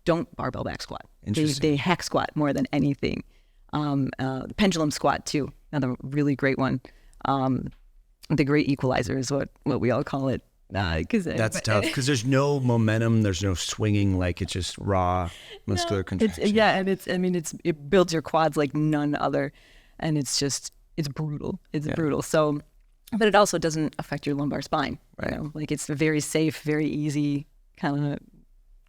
don't barbell back squat. They hack squat more than anything. The pendulum squat too, another really great one. The great equalizer is what we all call it.
That's tough because there's no momentum, there's no swinging, it's just raw muscular contraction.
It builds your quads like none other. And it's brutal. It's brutal. So, but it also doesn't affect your lumbar spine.
Right.
It's a very safe, very easy kind of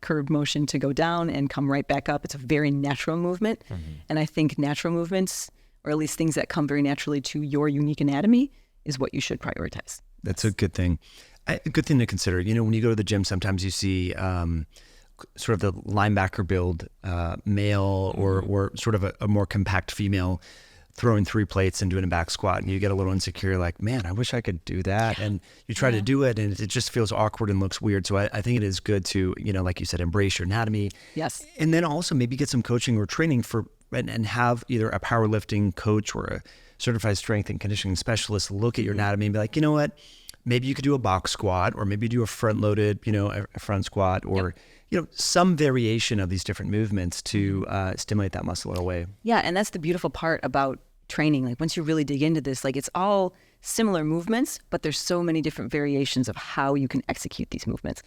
curved motion to go down and come right back up. It's a very natural movement. Mm-hmm. And I think natural movements, or at least things that come very naturally to your unique anatomy, is what you should prioritize.
That's a good thing. A good thing to consider. When you go to the gym, sometimes you see sort of the linebacker build male or sort of a more compact female throwing 3 plates and doing a back squat, and you get a little insecure, man, I wish I could do that. And you try to do it and it just feels awkward and looks weird. So I think it is good to, like you said, embrace your anatomy.
Yes.
And then also maybe get some coaching or training and have either a powerlifting coach or a certified strength and conditioning specialist look at your anatomy and be like, you know what, maybe you could do a box squat, or maybe do a front loaded, a front squat, or some variation of these different movements to stimulate that muscle in a way.
Yeah, and that's the beautiful part about training. Once you really dig into this, it's all similar movements, but there's so many different variations of how you can execute these movements.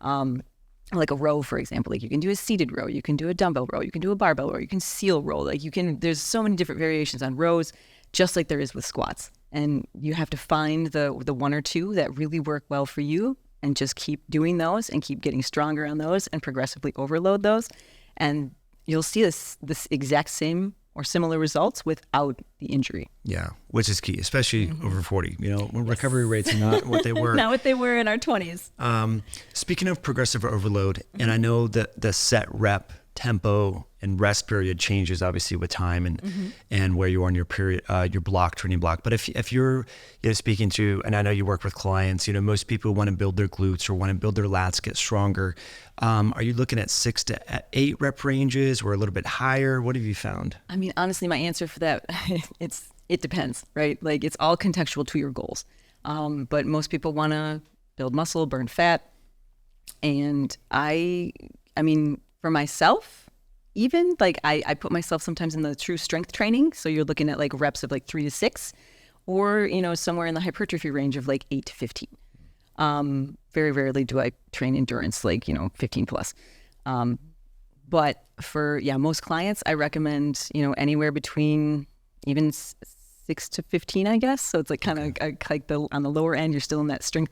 Like a row, for example, you can do a seated row, you can do a dumbbell row, you can do a barbell row, you can seal row. There's so many different variations on rows, just like there is with squats. And you have to find the one or two that really work well for you, and just keep doing those and keep getting stronger on those and progressively overload those. And you'll see this exact same or similar results without the injury.
Yeah, which is key, especially over 40. When recovery rates are not what they were.
Not what they were in our 20s.
Speaking of progressive overload, and I know that the set rep tempo and rest period changes obviously with time and where you are in your period, your block, training block. But if you're speaking to, and I know you work with clients, most people want to build their glutes or want to build their lats, get stronger. Are you looking at 6 to 8 rep ranges or a little bit higher? What have you found?
Honestly, my answer for that, it depends, right? It's all contextual to your goals. But most people want to build muscle, burn fat. And for myself, even I put myself sometimes in the true strength training. So you're looking at reps of 3 to 6, or, somewhere in the hypertrophy range of 8 to 15. Very rarely do I train endurance, 15 plus. But for, most clients, I recommend, anywhere between even 6 to 15, I guess. So it's kind of on the lower end, you're still in that strength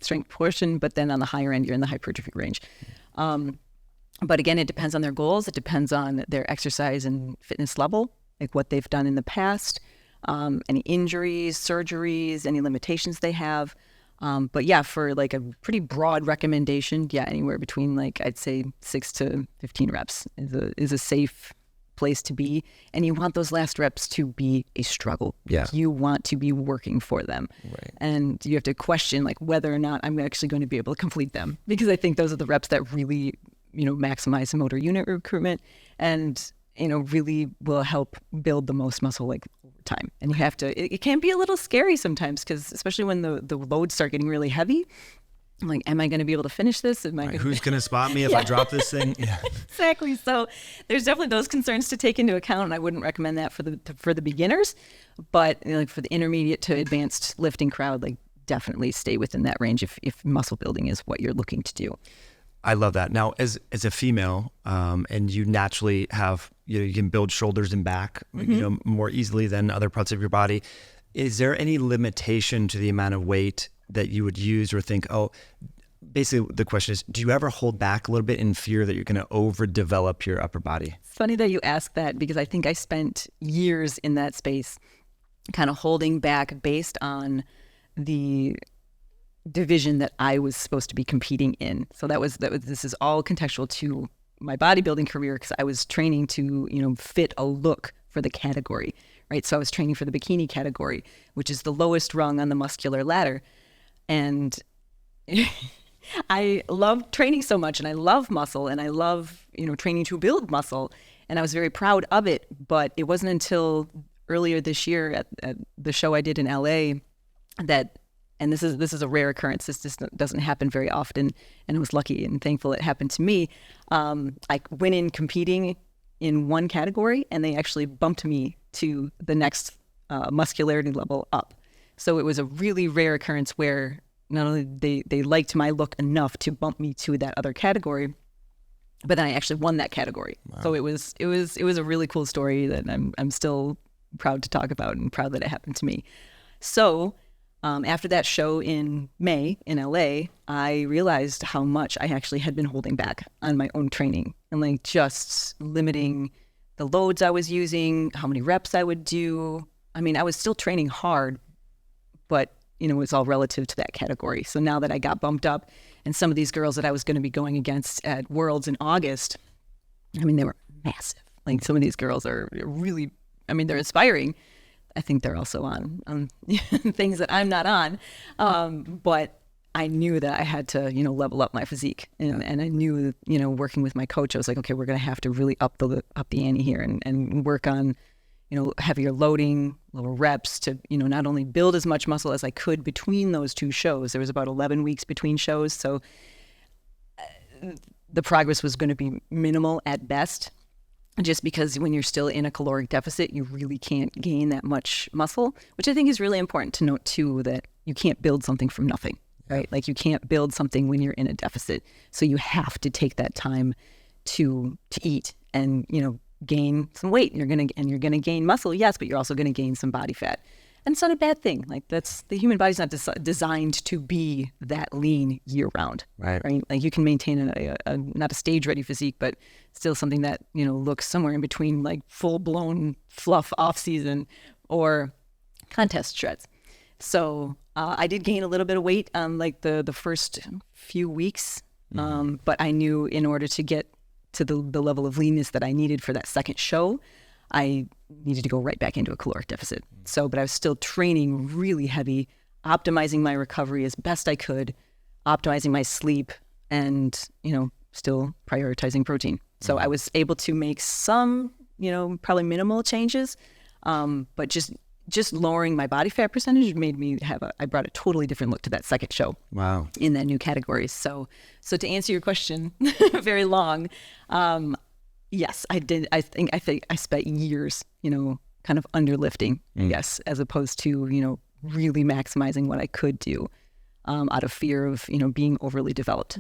strength portion, but then on the higher end, you're in the hypertrophy range. But again, it depends on their goals. It depends on their exercise and fitness level, what they've done in the past, any injuries, surgeries, any limitations they have. But yeah, for a pretty broad recommendation, anywhere between I'd say 6 to 15 reps is a safe place to be. And you want those last reps to be a struggle.
Yeah.
You want to be working for them.
Right.
And you have to question whether or not I'm actually going to be able to complete them, because I think those are the reps that really maximize motor unit recruitment. And really will help build the most muscle like over time. And you have to, it can be a little scary sometimes, because especially when the loads start getting really heavy, I'm like, am I going to be able to finish this?
Who's going to spot me if I drop this thing? Yeah.
Exactly. So there's definitely those concerns to take into account, and I wouldn't recommend that for the beginners, but like for the intermediate to advanced lifting crowd, like definitely stay within that range if muscle building is what you're looking to do.
I love that. Now, as a female, and you naturally have, you can build shoulders and back, more easily than other parts of your body. Is there any limitation to the amount of weight that you would use or think, basically the question is, do you ever hold back a little bit in fear that you're going to overdevelop your upper body?
It's funny that you ask that, because I think I spent years in that space kind of holding back based on the division that I was supposed to be competing in. So this is all contextual to my bodybuilding career, because I was training to, fit a look for the category, right? So I was training for the bikini category, which is the lowest rung on the muscular ladder. And I love training so much, and I love muscle, and I love, training to build muscle. And I was very proud of it. But it wasn't until earlier this year at the show I did in LA that, and this is a rare occurrence, this just doesn't happen very often, and I was lucky and thankful it happened to me. I went in competing in one category, and they actually bumped me to the next muscularity level up. So it was a really rare occurrence where not only they liked my look enough to bump me to that other category, but then I actually won that category. Wow. So it was a really cool story that I'm still proud to talk about, and proud that it happened to me. So after that show in May in LA, I realized how much I actually had been holding back on my own training, and like just limiting the loads I was using, how many reps I would do. I mean, I was still training hard, but it was all relative to that category. So now that I got bumped up, and some of these girls that I was going to be going against at Worlds in August, I mean, they were massive. Like, some of these girls are really, they're inspiring. I think they're also on things that I'm not on. But I knew that I had to, level up my physique. And I knew, working with my coach, I was like, okay, we're going to have to really up the ante here and work on, heavier loading, lower reps to, not only build as much muscle as I could between those two shows. There was about 11 weeks between shows. So the progress was going to be minimal at best, just because when you're still in a caloric deficit, you really can't gain that much muscle, which I think is really important to note too, that you can't build something from nothing, right? Like, you can't build something when you're in a deficit. So you have to take that time to eat and, gain some weight. You're gonna gain muscle, yes, but you're also gonna gain some body fat. And it's not a bad thing. Like, the human body's not designed to be that lean year round, right? Like, you can maintain a not a stage ready physique, but still something that, looks somewhere in between like full blown fluff off season or contest shreds. So I did gain a little bit of weight like the first few weeks, but I knew in order to get to the level of leanness that I needed for that second show, I needed to go right back into a caloric deficit. So, but I was still training really heavy, optimizing my recovery as best I could, optimizing my sleep, and, still prioritizing protein. So I was able to make some, probably minimal changes, but just lowering my body fat percentage made me I brought a totally different look to that second show. Wow. In that new category. So to answer your question, very long, yes, I did. I think I spent years, kind of underlifting, yes, as opposed to, really maximizing what I could do, out of fear of, being overly developed.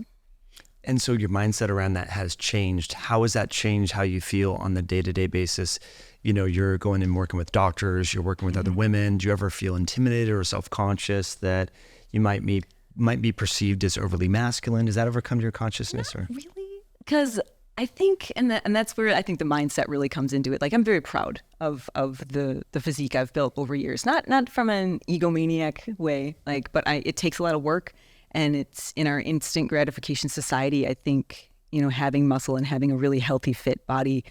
And so your mindset around that has changed. How has that changed how you feel on the day-to-day basis? You're going and working with doctors, you're working with other women. Do you ever feel intimidated or self-conscious that you might be perceived as overly masculine? Does that ever come to your consciousness?
Not really, because I think, and that's where I think the mindset really comes into it. Like, I'm very proud of the physique I've built over years, not from an egomaniac way, like, but it takes a lot of work, and it's in our instant gratification society. I think, having muscle and having a really healthy, fit body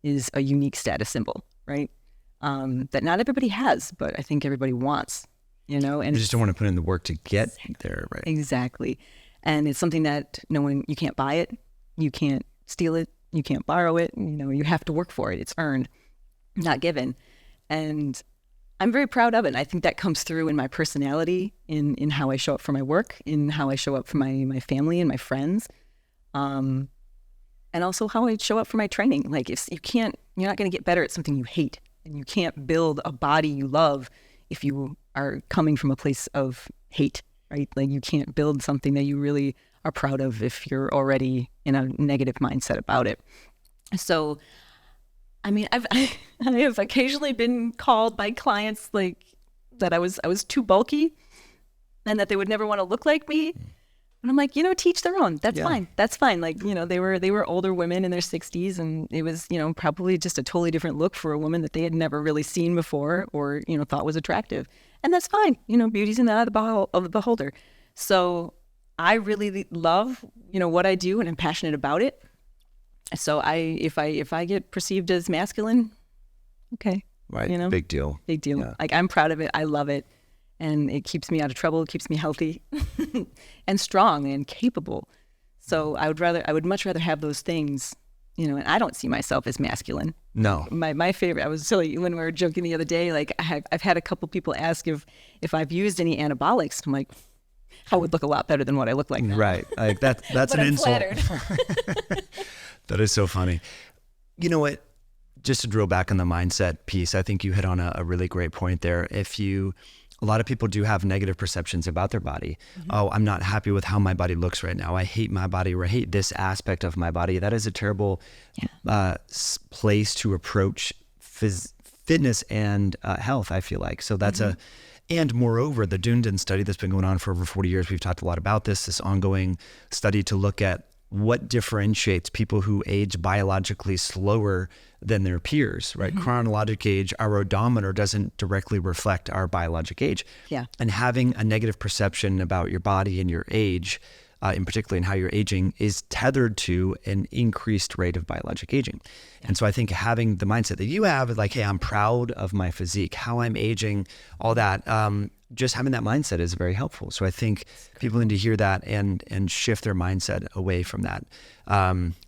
is a unique status symbol, right? That not everybody has, but I think everybody wants, and
you just don't want to put in the work to get there, right?
Exactly. And it's something that you can't buy it, you can't steal it, borrow it. You have to work for it. It's earned, not given. And I'm very proud of it. And I think that comes through in my personality, in how I show up for my work, in how I show up for my family and my friends. And also how I show up for my training. Like if you're not going to get better at something you hate, and you can't build a body you love if you are coming from a place of hate, right? Like you can't build something that you really are proud of if you're already in a negative mindset about it. So, I mean, I have occasionally been called by clients like that I was too bulky and that they would never want to look like me. And I'm like, teach their own. That's fine. That's fine. Like, they were older women in their 60s, and it was, probably just a totally different look for a woman that they had never really seen before or, thought was attractive. And that's fine. Beauty's in the eye of the beholder. So I really love, what I do, and I'm passionate about it. So if I get perceived as masculine, okay.
Right. Big deal.
Big deal.
Yeah.
Like I'm proud of it. I love it. And it keeps me out of trouble. It keeps me healthy and strong and capable. So I would much rather have those things, and I don't see myself as masculine.
No.
My favorite, I was silly when we were joking the other day, like I've had a couple people ask if I've used any anabolics. I'm like, I would look a lot better than what I look like now.
Right. Like that's an
I'm
insult.
flattered.
That is so funny. You know what? Just to drill back on the mindset piece, I think you hit on a really great point there. A lot of people do have negative perceptions about their body. Mm-hmm. Oh, I'm not happy with how my body looks right now. I hate my body, or I hate this aspect of my body. That is a terrible place to approach fitness and health, I feel like. So that's and moreover, the Dunedin study that's been going on for over 40 years, we've talked a lot about this ongoing study to look at what differentiates people who age biologically slower than their peers, right? Mm-hmm. Chronologic age, our odometer doesn't directly reflect our biologic age.
Yeah.
And having a negative perception about your body and your age, in particular in how you're aging, is tethered to an increased rate of biologic aging. And so I think having the mindset that you have is like, hey, I'm proud of my physique, how I'm aging, all that, just having that mindset is very helpful. So I think people need to hear that and shift their mindset away from that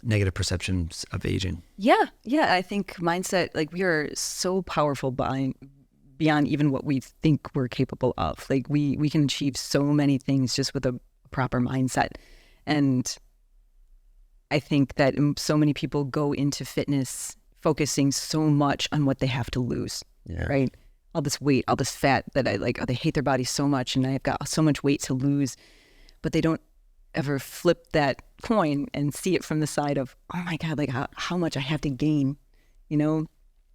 negative perceptions of aging.
Yeah. I think mindset, like we are so powerful beyond even what we think we're capable of. Like we can achieve so many things just with a proper mindset. And I think that so many people go into fitness focusing so much on what they have to lose, right? All this weight, all this fat that they hate their body so much, and I've got so much weight to lose, but they don't ever flip that coin and see it from the side of, oh my God, like how much I have to gain, and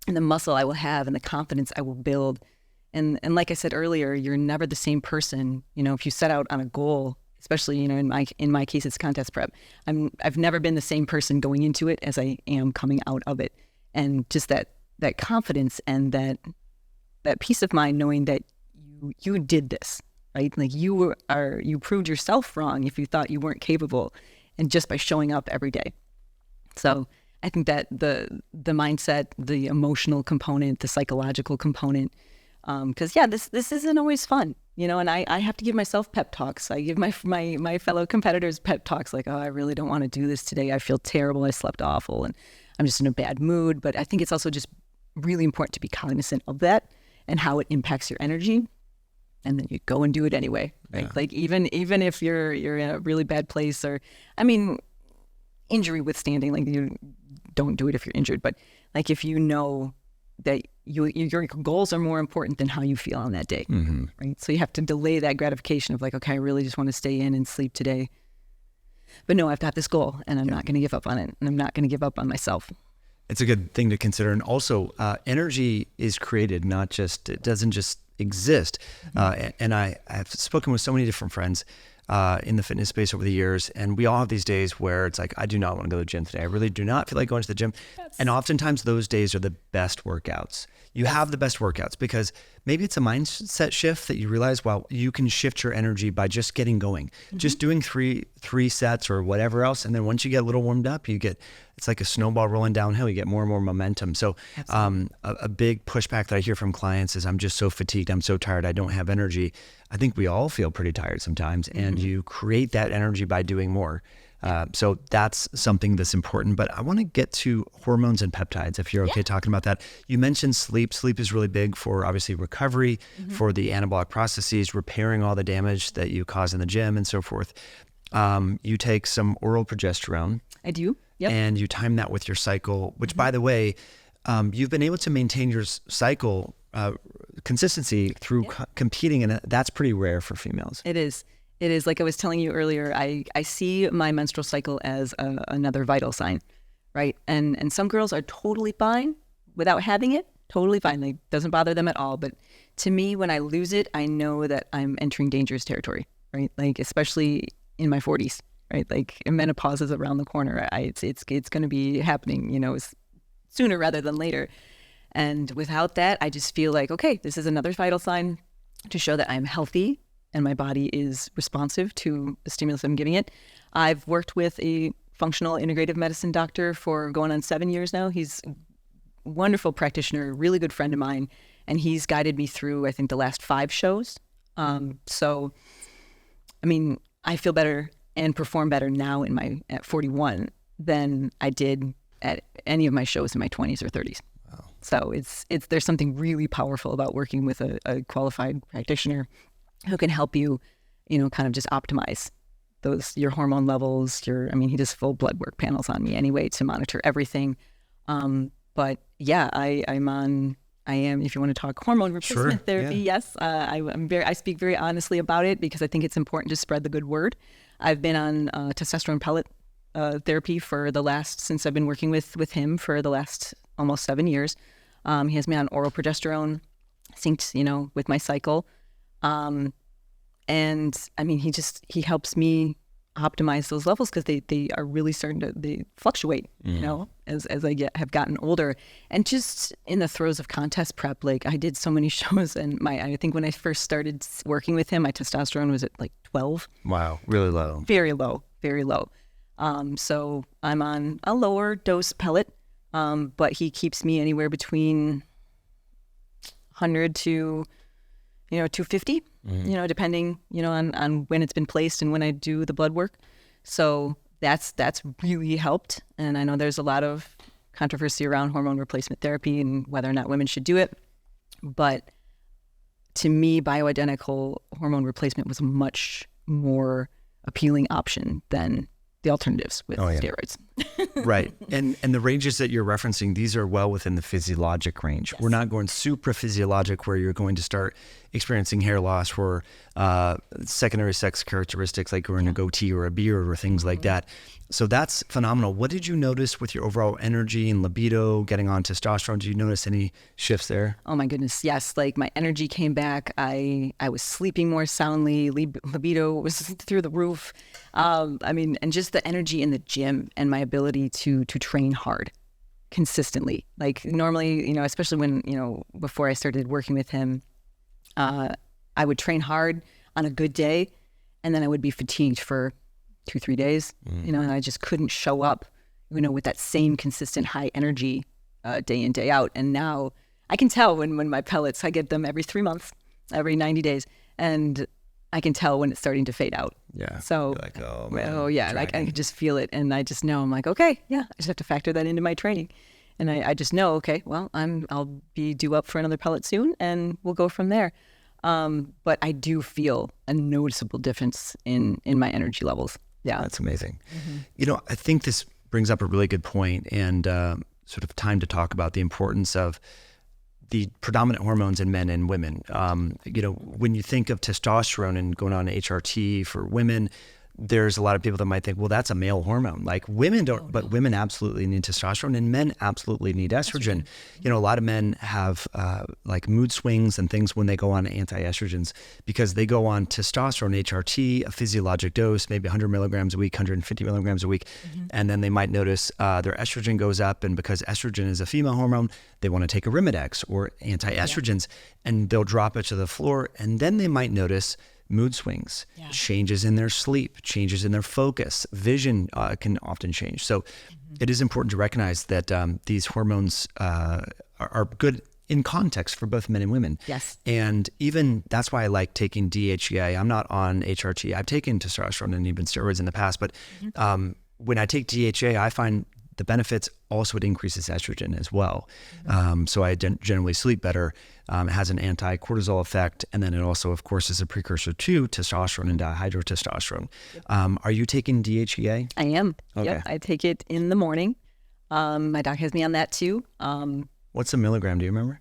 the muscle I will have and the confidence I will build. And like I said earlier, you're never the same person, if you set out on a goal, especially, in my case, it's contest prep. I've never been the same person going into it as I am coming out of it. And just that confidence and that peace of mind knowing that you did this, right? Like you proved yourself wrong if you thought you weren't capable, and just by showing up every day. So I think that the mindset, the emotional component, the psychological component, because this isn't always fun, and I have to give myself pep talks. I give my fellow competitors pep talks like, oh, I really don't want to do this today. I feel terrible. I slept awful and I'm just in a bad mood. But I think it's also just really important to be cognizant of that and how it impacts your energy. And then you go and do it anyway, right? Yeah. Like even if you're in a really bad place, or, injury withstanding, like you don't do it if you're injured, but like if you know that your goals are more important than how you feel on that day, mm-hmm. right? So you have to delay that gratification of like, okay, I really just want to stay in and sleep today. But no, I've got this goal and I'm not going to give up on it, and I'm not going to give up on myself.
It's a good thing to consider. And also energy is created, it doesn't just exist. Mm-hmm. And I've spoken with so many different friends in the fitness space over the years, and we all have these days where it's like, I do not want to go to the gym today. I really do not feel like going to the gym. Yes. And oftentimes those days are the best workouts. You have the best workouts because maybe it's a mindset shift that you realize, well, you can shift your energy by just getting going, mm-hmm. just doing three sets or whatever else. And then once you get a little warmed up, it's like a snowball rolling downhill. You get more and more momentum. So a big pushback that I hear from clients is, I'm just so fatigued. I'm so tired. I don't have energy. I think we all feel pretty tired sometimes, mm-hmm. and you create that energy by doing more. So that's something that's important. But I want to get to hormones and peptides, if you're okay talking about that. You mentioned sleep. Sleep is really big for obviously recovery, for the anabolic processes, repairing all the damage that you cause in the gym and so forth. You take some oral progesterone.
I do. Yep.
And you time that with your cycle, which by the way, you've been able to maintain your cycle consistency through competing, and that's pretty rare for females.
It is. It is. Like I was telling you earlier, I see my menstrual cycle as another vital sign, right? And some girls are totally fine without having it, totally fine. Like, doesn't bother them at all. But to me, when I lose it, I know that I'm entering dangerous territory, right? Like, especially in my 40s, right? Like, menopause is around the corner. It's going to be happening, sooner rather than later. And without that, I just feel like, okay, this is another vital sign to show that I'm healthy and my body is responsive to the stimulus I'm giving it. I've worked with a functional integrative medicine doctor for going on 7 years now. He's a wonderful practitioner, really good friend of mine, and he's guided me through, I think, the last 5 shows. So, I mean, I feel better and perform better now at 41 than I did at any of my shows in my 20s or 30s. Wow. So there's something really powerful about working with a qualified practitioner who can help you, kind of just optimize your hormone levels. He does full blood work panels on me anyway to monitor everything. But yeah, I am, if you want to talk hormone replacement therapy, yes, I speak very honestly about it because I think it's important to spread the good word. I've been on testosterone pellet therapy since I've been working with him for the last almost 7 years. He has me on oral progesterone synced, with my cycle. And I mean, he helps me optimize those levels because they are really starting to fluctuate, as I have gotten older. And just in the throes of contest prep, like I did so many shows, and I think when I first started working with him, my testosterone was at like 12.
Wow, really low.
Very low, very low. So I'm on a lower dose pellet, but he keeps me anywhere between 100 to 250, depending, on when it's been placed and when I do the blood work. So that's really helped. And I know there's a lot of controversy around hormone replacement therapy and whether or not women should do it. But to me, bioidentical hormone replacement was a much more appealing option than the alternatives with steroids.
Right. And the ranges that you're referencing, these are well within the physiologic range. Yes. We're not going super physiologic where you're going to start experiencing hair loss or secondary sex characteristics like growing a goatee or a beard or things like that. So that's phenomenal. What did you notice with your overall energy and libido, getting on testosterone? Did you notice any shifts there?
Oh my goodness, yes. Like my energy came back. I was sleeping more soundly. Libido was through the roof. And just the energy in the gym and my ability to train hard consistently. Like normally, especially when, before I started working with him, I would train hard on a good day and then I would be fatigued for 2-3 days, and I just couldn't show up, with that same consistent high energy day in, day out. And now I can tell when my pellets, I get them every 3 months, every 90 days, and I can tell when it's starting to fade out.
Yeah.
So,
you're like, oh, man,
like I can just feel it. And I just know, I'm like, okay, yeah, I just have to factor that into my training. And I just know, okay, well, I'll be due up for another pellet soon and we'll go from there. But I do feel a noticeable difference in my energy levels. Yeah.
That's amazing. I think this brings up a really good point and sort of time to talk about the importance of the predominant hormones in men and women. When you think of testosterone and going on HRT for women, there's a lot of people that might think, well, that's a male hormone. Like women don't, but women absolutely need testosterone and men absolutely need estrogen. A lot of men have like mood swings and things when they go on anti-estrogens because they go on testosterone HRT, a physiologic dose, maybe 100 milligrams a week, 150 milligrams a week. And then they might notice their estrogen goes up, and because estrogen is a female hormone, they want to take Arimidex or anti-estrogens and they'll drop it to the floor. And then they might notice mood swings, changes in their sleep, changes in their focus, vision can often change. So it is important to recognize that these hormones are good in context for both men and women.
Yes.
And even that's why I like taking DHEA. I'm not on HRT. I've taken testosterone and even steroids in the past, but when I take DHEA, I find the benefits also it increases estrogen as well. So I generally sleep better. It has an anti-cortisol effect. And then it also, of course, is a precursor to testosterone and dihydrotestosterone. Are you taking DHEA?
I am.
Okay.
Yep. I take it in the morning. My doc has me on that too.
What's the milligram? Do you remember?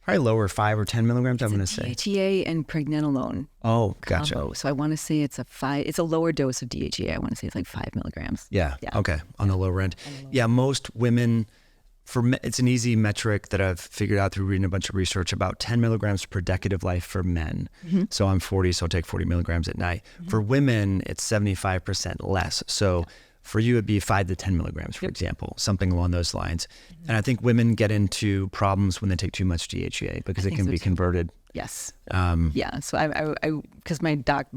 Probably lower, 5 or 10 milligrams, I'm going to say.
DHEA and pregnenolone.
Oh, gotcha.
Combo. So I want to say it's a lower dose of DHEA. I want to say it's like 5 milligrams.
Yeah. Okay. On the lower end. Yeah. Most women, it's an easy metric that I've figured out through reading a bunch of research, about 10 milligrams per decade of life for men. So I'm 40, so I'll take 40 milligrams at night. For women, it's 75% less. So for you, it'd be 5 to 10 milligrams, for example, something along those lines. And I think women get into problems when they take too much DHEA because it can be converted.
Yes. Yeah. So I because my doc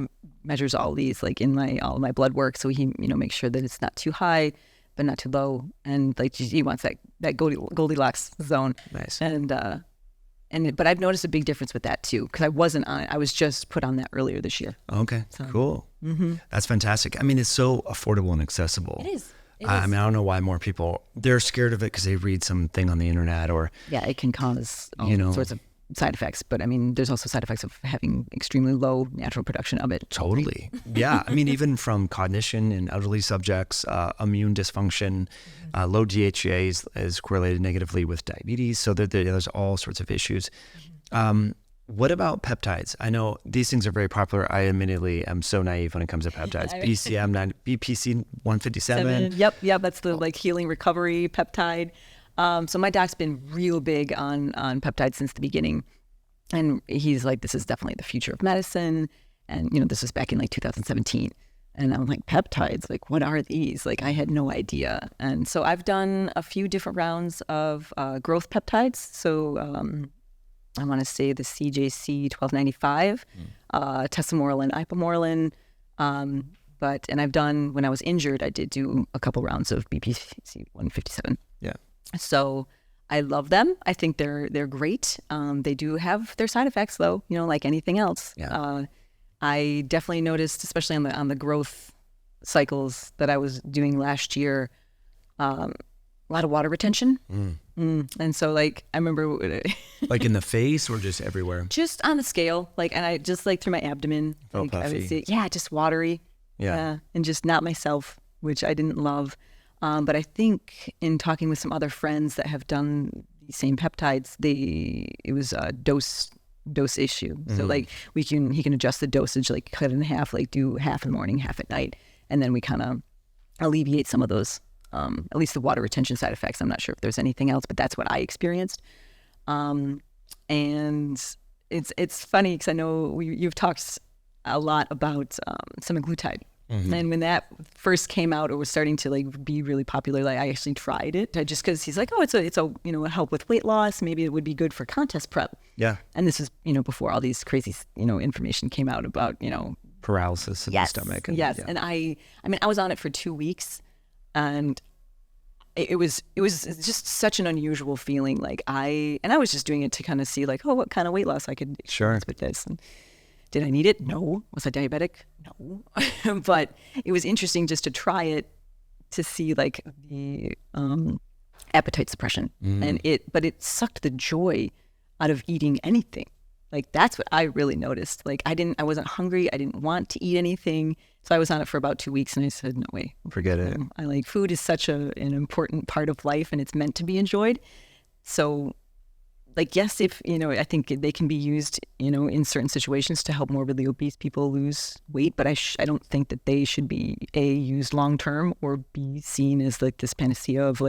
measures all these like in all my blood work, so he makes sure that it's not too high, but not too low, and like he wants that Goldilocks zone.
Nice.
But I've noticed a big difference with that too, because I wasn't on it. I was just put on that earlier this year.
Okay, cool. That's fantastic. I mean, it's so affordable and accessible.
It is.
I mean, I don't know why more people, they're scared of it because they read something on the internet or...
Yeah, it can cause all sorts of side effects. But I mean, there's also side effects of having extremely low natural production of it.
Totally. Yeah. I mean, even from cognition in elderly subjects, immune dysfunction, low DHEA is correlated negatively with diabetes. So there's all sorts of issues. What about peptides? I know these things are very popular. I admittedly am so naive when it comes to peptides. BPC 157.
Yep. That's the healing recovery peptide. So my doc's been real big on peptides since the beginning. And he's like, this is definitely the future of medicine. And, this was back in 2017. And I'm like, peptides, what are these? I had no idea. And so I've done a few different rounds of growth peptides. So I want to say the CJC 1295, tesamorelin, ipamorelin. And I've done, when I was injured, I did do a couple rounds of BPC 157.
Yeah.
So I love them. I think they're great. They do have their side effects though, like anything else.
Yeah.
I definitely noticed, especially on the growth cycles that I was doing last year, a lot of water retention. And so I remember
in the face or just everywhere?
Just on the scale, and I just through my abdomen.
Puffy.
I would say, just watery.
Yeah.
And just not myself, which I didn't love. But I think in talking with some other friends that have done the same peptides, it was a dose issue. So he can adjust the dosage, cut it in half, do half in the morning, half at night, and then we kind of alleviate some of those, at least the water retention side effects. I'm not sure if there's anything else, but that's what I experienced. And it's funny because I know you've talked a lot about semaglutide. And when that first came out or was starting to be really popular, I actually tried it just because he's like, oh, it's a help with weight loss. Maybe it would be good for contest prep.
Yeah.
And this is, before all these crazy, information came out about,
paralysis of the stomach.
Yes. Yeah. And I was on it for 2 weeks and it was just such an unusual feeling. I was just doing it to kind of see what kind of weight loss I could experience with this. And did I need it? No. Was I diabetic? No. But it was interesting just to try it to see the appetite suppression. But it sucked the joy out of eating anything. That's what I really noticed. I wasn't hungry. I didn't want to eat anything. So I was on it for about 2 weeks and I said, no way.
Forget it.
Food is such an important part of life and it's meant to be enjoyed. So yes, if, I think they can be used, in certain situations to help morbidly obese people lose weight, but I don't think that they should be used long-term or be seen as this panacea of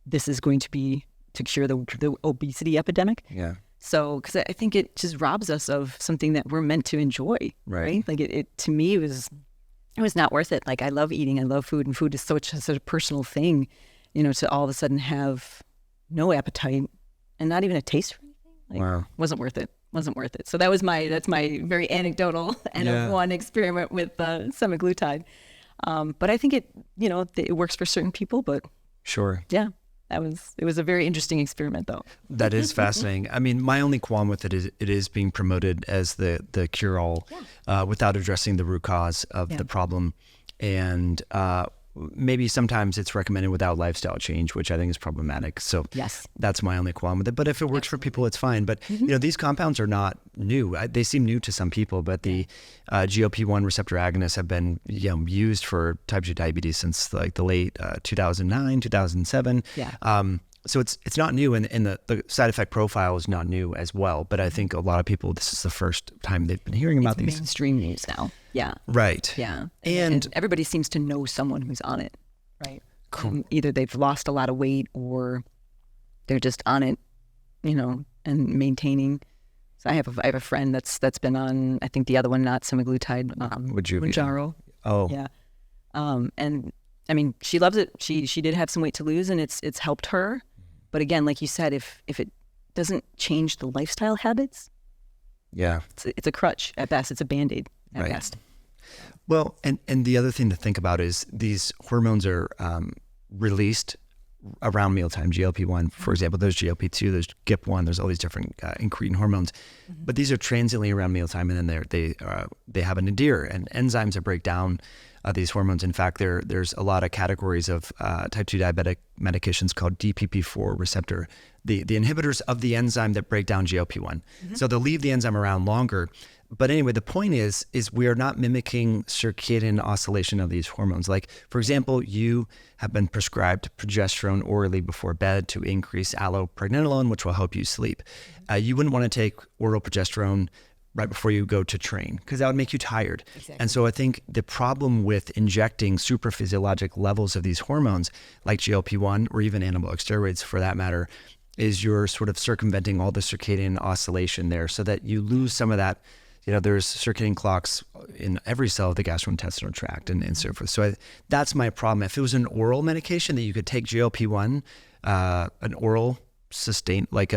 this is going to be to cure the obesity epidemic.
Yeah.
So, because I think it just robs us of something that we're meant to enjoy. Right. It to me, it was not worth it. I love eating, I love food, and food is such a personal thing, to all of a sudden have no appetite and not even a taste for anything.
Wow.
Wasn't worth it. So that's my very anecdotal N of one experiment with semaglutide. But I think it works for certain people, but
sure.
Yeah. it was a very interesting experiment though.
That is fascinating. I mean, my only qualm with it is being promoted as the cure-all without addressing the root cause of the problem. And maybe sometimes it's recommended without lifestyle change, which I think is problematic. So that's my only qualm with it. But if it works for people, it's fine. But these compounds are not new. They seem new to some people, but the GLP-1 receptor agonists have been used for type 2 diabetes since like the late 2009, 2007. So it's not new, and the side effect profile is not new as well. But I think a lot of people, this is the first time they've been hearing about these.
Mainstream news now. Yeah.
Right.
Yeah. And everybody seems to know someone who's on it, right? Cool. Either they've lost a lot of weight or they're just on it, and maintaining. So I have a friend that's been on, I think the other one, not semaglutide, Mounjaro.
Oh.
Yeah. And I mean, she loves it. She did have some weight to lose, and it's helped her. But again, like you said, if it doesn't change the lifestyle habits, it's a crutch at best. It's a Band-Aid at best.
Well, and the other thing to think about is these hormones are released around mealtime. GLP-1, for example, there's GLP-2, there's GIP-1, there's all these different incretin hormones. But these are transiently around mealtime, and then they have a nadir and enzymes that break down these hormones. In fact, there's a lot of categories of type 2 diabetic medications called DPP-4 receptor, the inhibitors of the enzyme that break down GLP-1. So they'll leave the enzyme around longer. But anyway, the point is we are not mimicking circadian oscillation of these hormones. Like, for example, you have been prescribed progesterone orally before bed to increase allopregnanolone, which will help you sleep. You wouldn't want to take oral progesterone right before you go to train, because that would make you tired. Exactly. And so I think the problem with injecting super physiologic levels of these hormones, like GLP-1 or even anabolic steroids for that matter, is you're sort of circumventing all the circadian oscillation there so that you lose some of that. There's circadian clocks in every cell of the gastrointestinal tract and so forth. So that's my problem. If it was an oral medication that you could take GLP-1, an oral sustained, like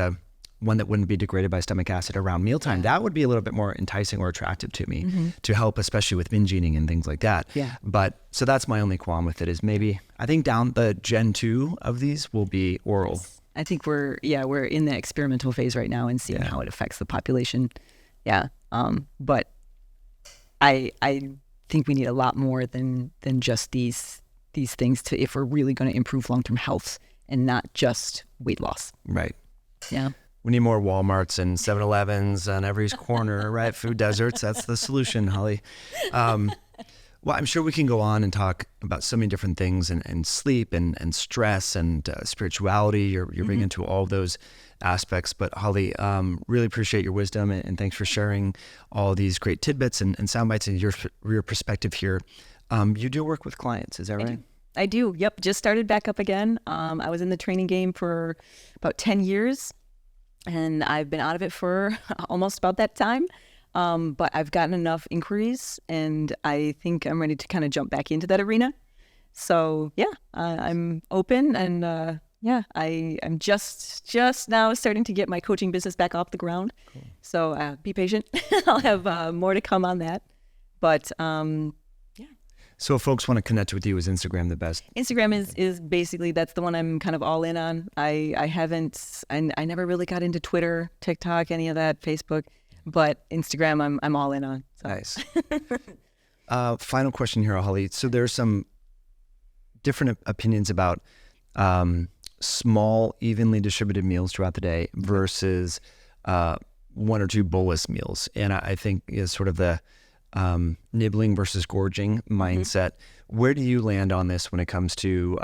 one that wouldn't be degraded by stomach acid around mealtime, that would be a little bit more enticing or attractive to me to help, especially with binge eating and things like that. But so that's my only qualm with it is maybe, I think down the Gen 2 of these will be oral.
I think we're in the experimental phase right now and seeing how it affects the population. Yeah. But I think we need a lot more than just these things if we're really going to improve long-term health and not just weight loss.
Right.
Yeah.
We need more Walmarts and 7-Elevens on every corner, right? Food deserts. That's the solution, Holly. Well, I'm sure we can go on and talk about so many different things and sleep and stress and spirituality. You're big into all of those aspects. But Holly, really appreciate your wisdom and thanks for sharing all these great tidbits and sound bites and your perspective here. You do work with clients, is that right?
I do. Yep. Just started back up again. I was in the training game for about 10 years and I've been out of it for almost about that time. But I've gotten enough inquiries and I think I'm ready to kind of jump back into that arena. So yeah, I'm open and I'm just now starting to get my coaching business back off the ground. Cool. So be patient. I'll have more to come on that. But
So if folks want to connect with you, is Instagram the best?
Instagram is basically, that's the one I'm kind of all in on. I never really got into Twitter, TikTok, any of that, Facebook. But Instagram, I'm all in on. So.
Nice. Final question here, Holly. So there's some different opinions about small, evenly distributed meals throughout the day versus one or two bolus meals. And I think is sort of the nibbling versus gorging mindset. Where do you land on this when it comes to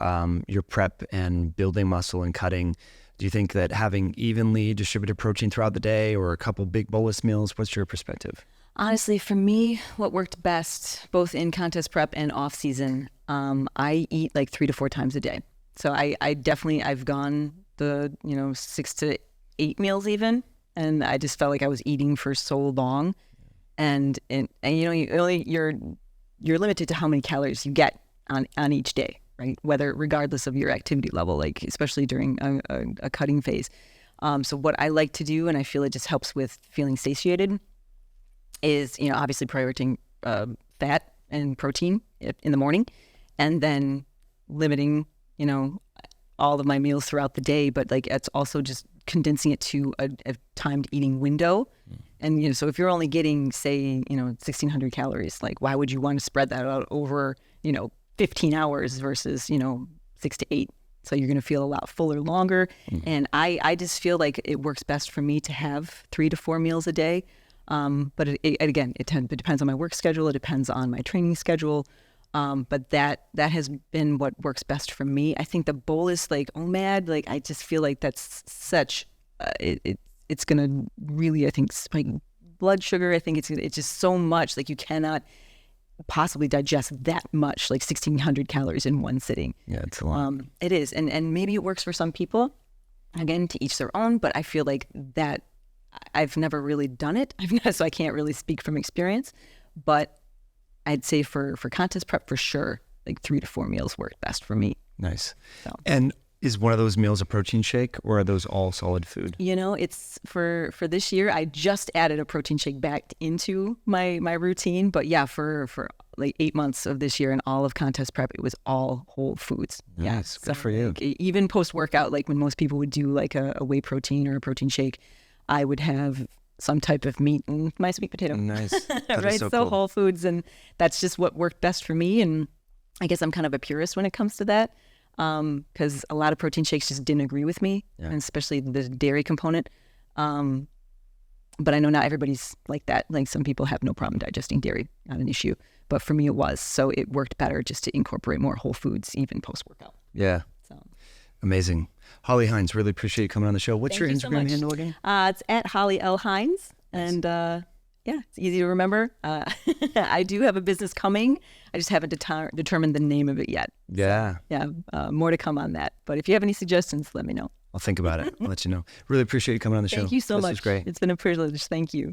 your prep and building muscle and cutting? Do you think that having evenly distributed protein throughout the day or a couple big bolus meals, what's your perspective?
Honestly, for me, what worked best, both in contest prep and off season, I eat like 3 to 4 times a day. So I've gone the 6 to 8 meals even, and I just felt like I was eating for so long, and you're limited to how many calories you get on each day. Right, regardless of your activity level, like especially during a cutting phase. So what I like to do, and I feel it just helps with feeling satiated, is obviously prioritizing fat and protein in the morning, and then limiting all of my meals throughout the day, but like it's also just condensing it to a timed eating window. And, you know, so if you're only getting, say, you know, 1,600 calories, like why would you want to spread that out over, you know, 15 hours versus, you know, 6 to 8? So you're going to feel a lot fuller longer. And I just feel like it works best for me to have 3 to 4 meals a day. But again, it depends on my work schedule. It depends on my training schedule. But that has been what works best for me. I think the bolus, like OMAD, like I just feel like that's such, it's going to really, I think, spike blood sugar. I think it's just so much, like you cannot possibly digest that much, like 1,600 calories in one sitting.
Yeah, it's a lot.
It is. And maybe it works for some people, again, to each their own, but I feel like that I've never really done it. So I can't really speak from experience, but I'd say for contest prep, for sure, like 3 to 4 meals work best for me.
Nice.
So.
And is one of those meals a protein shake, or are those all solid food?
You know, it's for this year, I just added a protein shake back into my routine. But yeah, for like 8 months of this year and all of contest prep, it was all whole foods.
Yes,
Yeah,
good for you.
Like, even post-workout, like when most people would do like a whey protein or a protein shake, I would have some type of meat and my sweet potato.
Nice. That
Right?
is so
So
cool.
whole foods. And that's just what worked best for me. And I guess I'm kind of a purist when it comes to that. Because a lot of protein shakes just didn't agree with me, and especially the dairy component. But I know not everybody's like that. Like some people have no problem digesting dairy, not an issue. But for me, it was. So it worked better just to incorporate more whole foods, even post-workout.
Yeah.
So
Amazing. Holly Hines, really appreciate you coming on the show. What's
Thank
your
you so
Instagram
much.
handle again?
It's at Holly L. Hines. And yeah, it's easy to remember. I do have a business coming. I just haven't determined the name of it yet.
Yeah.
Yeah, more to come on that. But if you have any suggestions, let me know.
I'll think about it. I'll let you know. Really appreciate you coming on the show.
Thank you so much.
This was great.
It's been a privilege. Thank you.